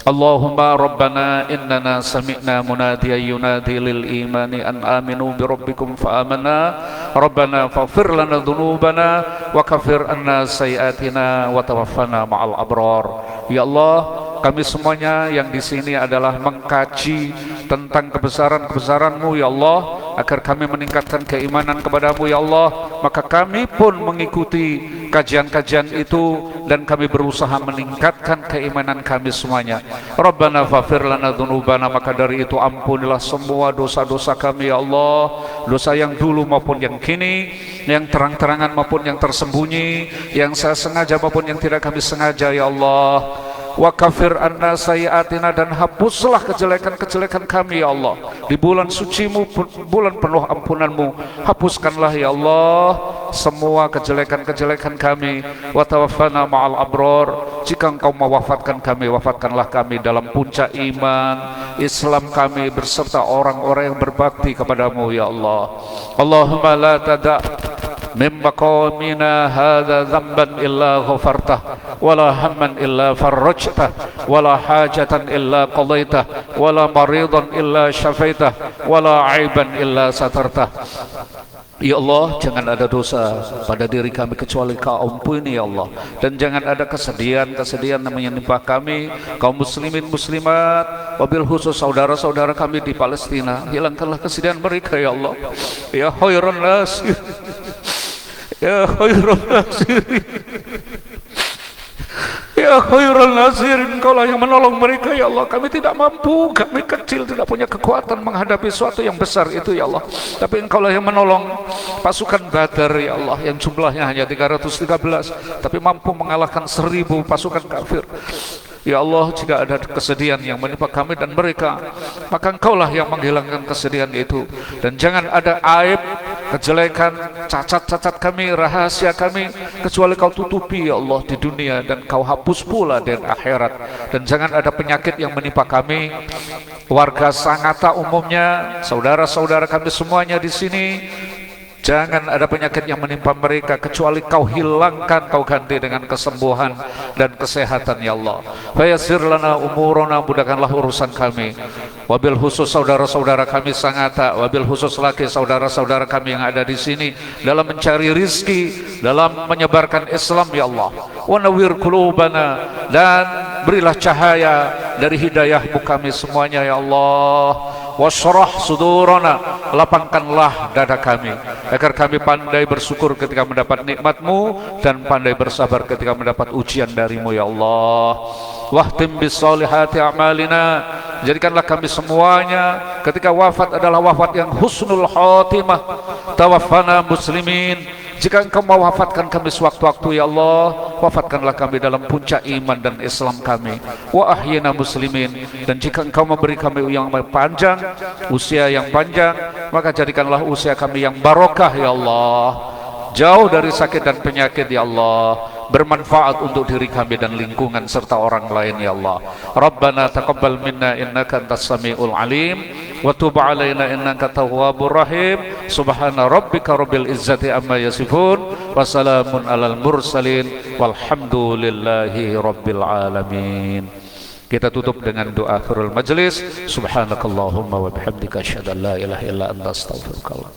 Allahumma rabbana innana sami'na munadiyan yunadi lil imani an aminu bi rabbikum fa amanna rabbana faghfir lana dhunubana wa kaffir anna sayiatina wa tawaffana ma'al abrar. Ya Allah, kami semuanya yang di sini adalah mengkaji tentang kebesaran-kebesaran-Mu ya Allah, agar kami meningkatkan keimanan kepadamu ya Allah. Maka kami pun mengikuti kajian-kajian itu dan kami berusaha meningkatkan keimanan kami semuanya. Rabbana faghfir lana dzunubana, maka dari itu ampunilah semua dosa-dosa kami ya Allah, dosa yang dulu maupun yang kini, yang terang-terangan maupun yang tersembunyi, yang saya sengaja maupun yang tidak kami sengaja ya Allah. Wa kafir anna sayiatina, dan hapuslah kejelekan-kejelekan kami ya Allah. Di bulan sucimu, bulan penuh ampunanmu, hapuskanlah ya Allah semua kejelekan-kejelekan kami. Wa tawaffana ma'al abror, jika engkau mewafatkan kami, wafatkanlah kami dalam puncak iman Islam kami berserta orang-orang yang berbakti kepadamu ya Allah. Allahumma la tada' min maqamina hadza dzamban illa ghafartah wala hamman illa farrajtah wala hajatan illa qadaitah wala maridan illa syafaitah wala aiban illa satartah. Ya Allah, jangan ada dosa pada diri kami kecuali Kau ampuni ya Allah, dan jangan ada kesedihan-kesedihan yang menimpa kami kaum muslimin muslimat, wabil khusus saudara-saudara kami di Palestina. Hilangkanlah kesedihan mereka ya Allah. Ya khairan nasir, ya khairan nasirin, ya khairan nasirin, Kaulah yang menolong mereka ya Allah. Kami tidak mampu, kami kecil, tidak punya kekuatan menghadapi sesuatu yang besar itu ya Allah, tapi Engkaulah yang menolong. Pasukan Badar ya Allah yang jumlahnya hanya 313 tapi mampu mengalahkan 1000 pasukan kafir. Ya Allah, jika ada kesedihan yang menimpa kami dan mereka, maka Engkaulah yang menghilangkan kesedihan itu. Dan jangan ada aib, kejelekan, cacat-cacat kami, rahasia kami, kecuali Kau tutupi ya Allah di dunia, dan Kau hapus pula di akhirat. Dan jangan ada penyakit yang menimpa kami, warga Sangatta umumnya, saudara-saudara kami semuanya di sini. Jangan ada penyakit yang menimpa mereka kecuali Kau hilangkan, Kau ganti dengan kesembuhan dan kesehatan ya Allah. Fayassir lana umurana, mudahkanlah urusan kami. Wabil khusus saudara-saudara kami Sangatta, wabil khusus lagi saudara-saudara kami yang ada di sini dalam mencari rizki, dalam menyebarkan Islam ya Allah. Wa nawwir qulubana, dan berilah cahaya dari hidayah-Mu kami semuanya ya Allah. Washrah sudurana, lapangkanlah dada kami agar kami pandai bersyukur ketika mendapat nikmat-Mu dan pandai bersabar ketika mendapat ujian dari-Mu ya Allah. Wahtim bisolihati amalina, jadikanlah kami semuanya ketika wafat adalah wafat yang husnul khotimah. Tawaffana muslimin, Jika Engkau mewafatkan kami sewaktu-waktu ya Allah, wafatkanlah kami dalam puncak iman dan Islam kami. Wa ahyina muslimin. Dan jika Engkau memberi kami yang panjang, usia yang panjang, maka jadikanlah usia kami yang barokah ya Allah, jauh dari sakit dan penyakit ya Allah, bermanfaat untuk diri kami dan lingkungan serta orang lain ya Allah. Rabbana taqabbal minna innaka antas samiul alim wa tub alaina innaka tawwabur rahim. Subhana rabbika rabbil izzati amma yasifun wa salamun alal mursalin walhamdulillahi rabbil alamin. Kita tutup dengan doa akhirul majlis. Subhanakallahumma wa bihamdika asyhadu an la ilaha illa anta astaghfiruka.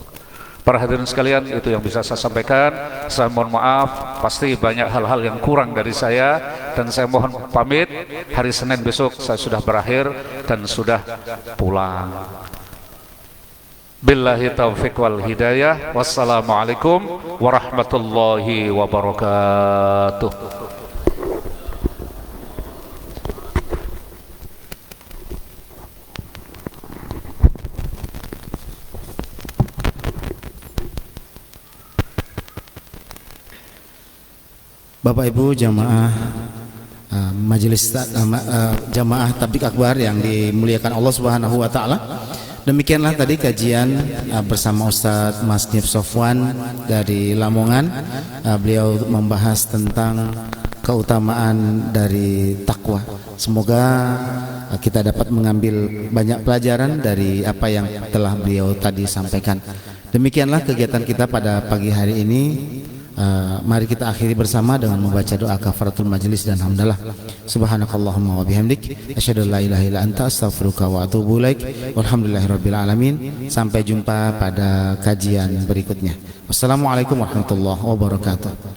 Para hadirin sekalian, itu yang bisa saya sampaikan. Saya mohon maaf, pasti banyak hal-hal yang kurang dari saya, dan saya mohon pamit. Hari Senin besok saya sudah berakhir dan sudah pulang. Billahi taufiq wal hidayah. Wassalamualaikum warahmatullahi wabarakatuh. Bapak Ibu jamaah majelis jamaah tablik akbar yang dimuliakan Allah Subhanahu wa taala. Demikianlah tadi kajian bersama Ustadz Mas Nif Sofwan dari Lamongan. Beliau membahas tentang keutamaan dari takwa. Semoga kita dapat mengambil banyak pelajaran dari apa yang telah beliau tadi sampaikan. Demikianlah kegiatan kita pada pagi hari ini. Mari kita akhiri bersama dengan membaca doa kafaratul majlis dan hamdalah. Subhanakallahumma wa bihamdik asyhadu an la ilaha illa anta astaghfiruka wa atubu ilaik. Walhamdulillahirabbil alamin. Sampai jumpa pada kajian berikutnya. Wassalamualaikum warahmatullahi wabarakatuh.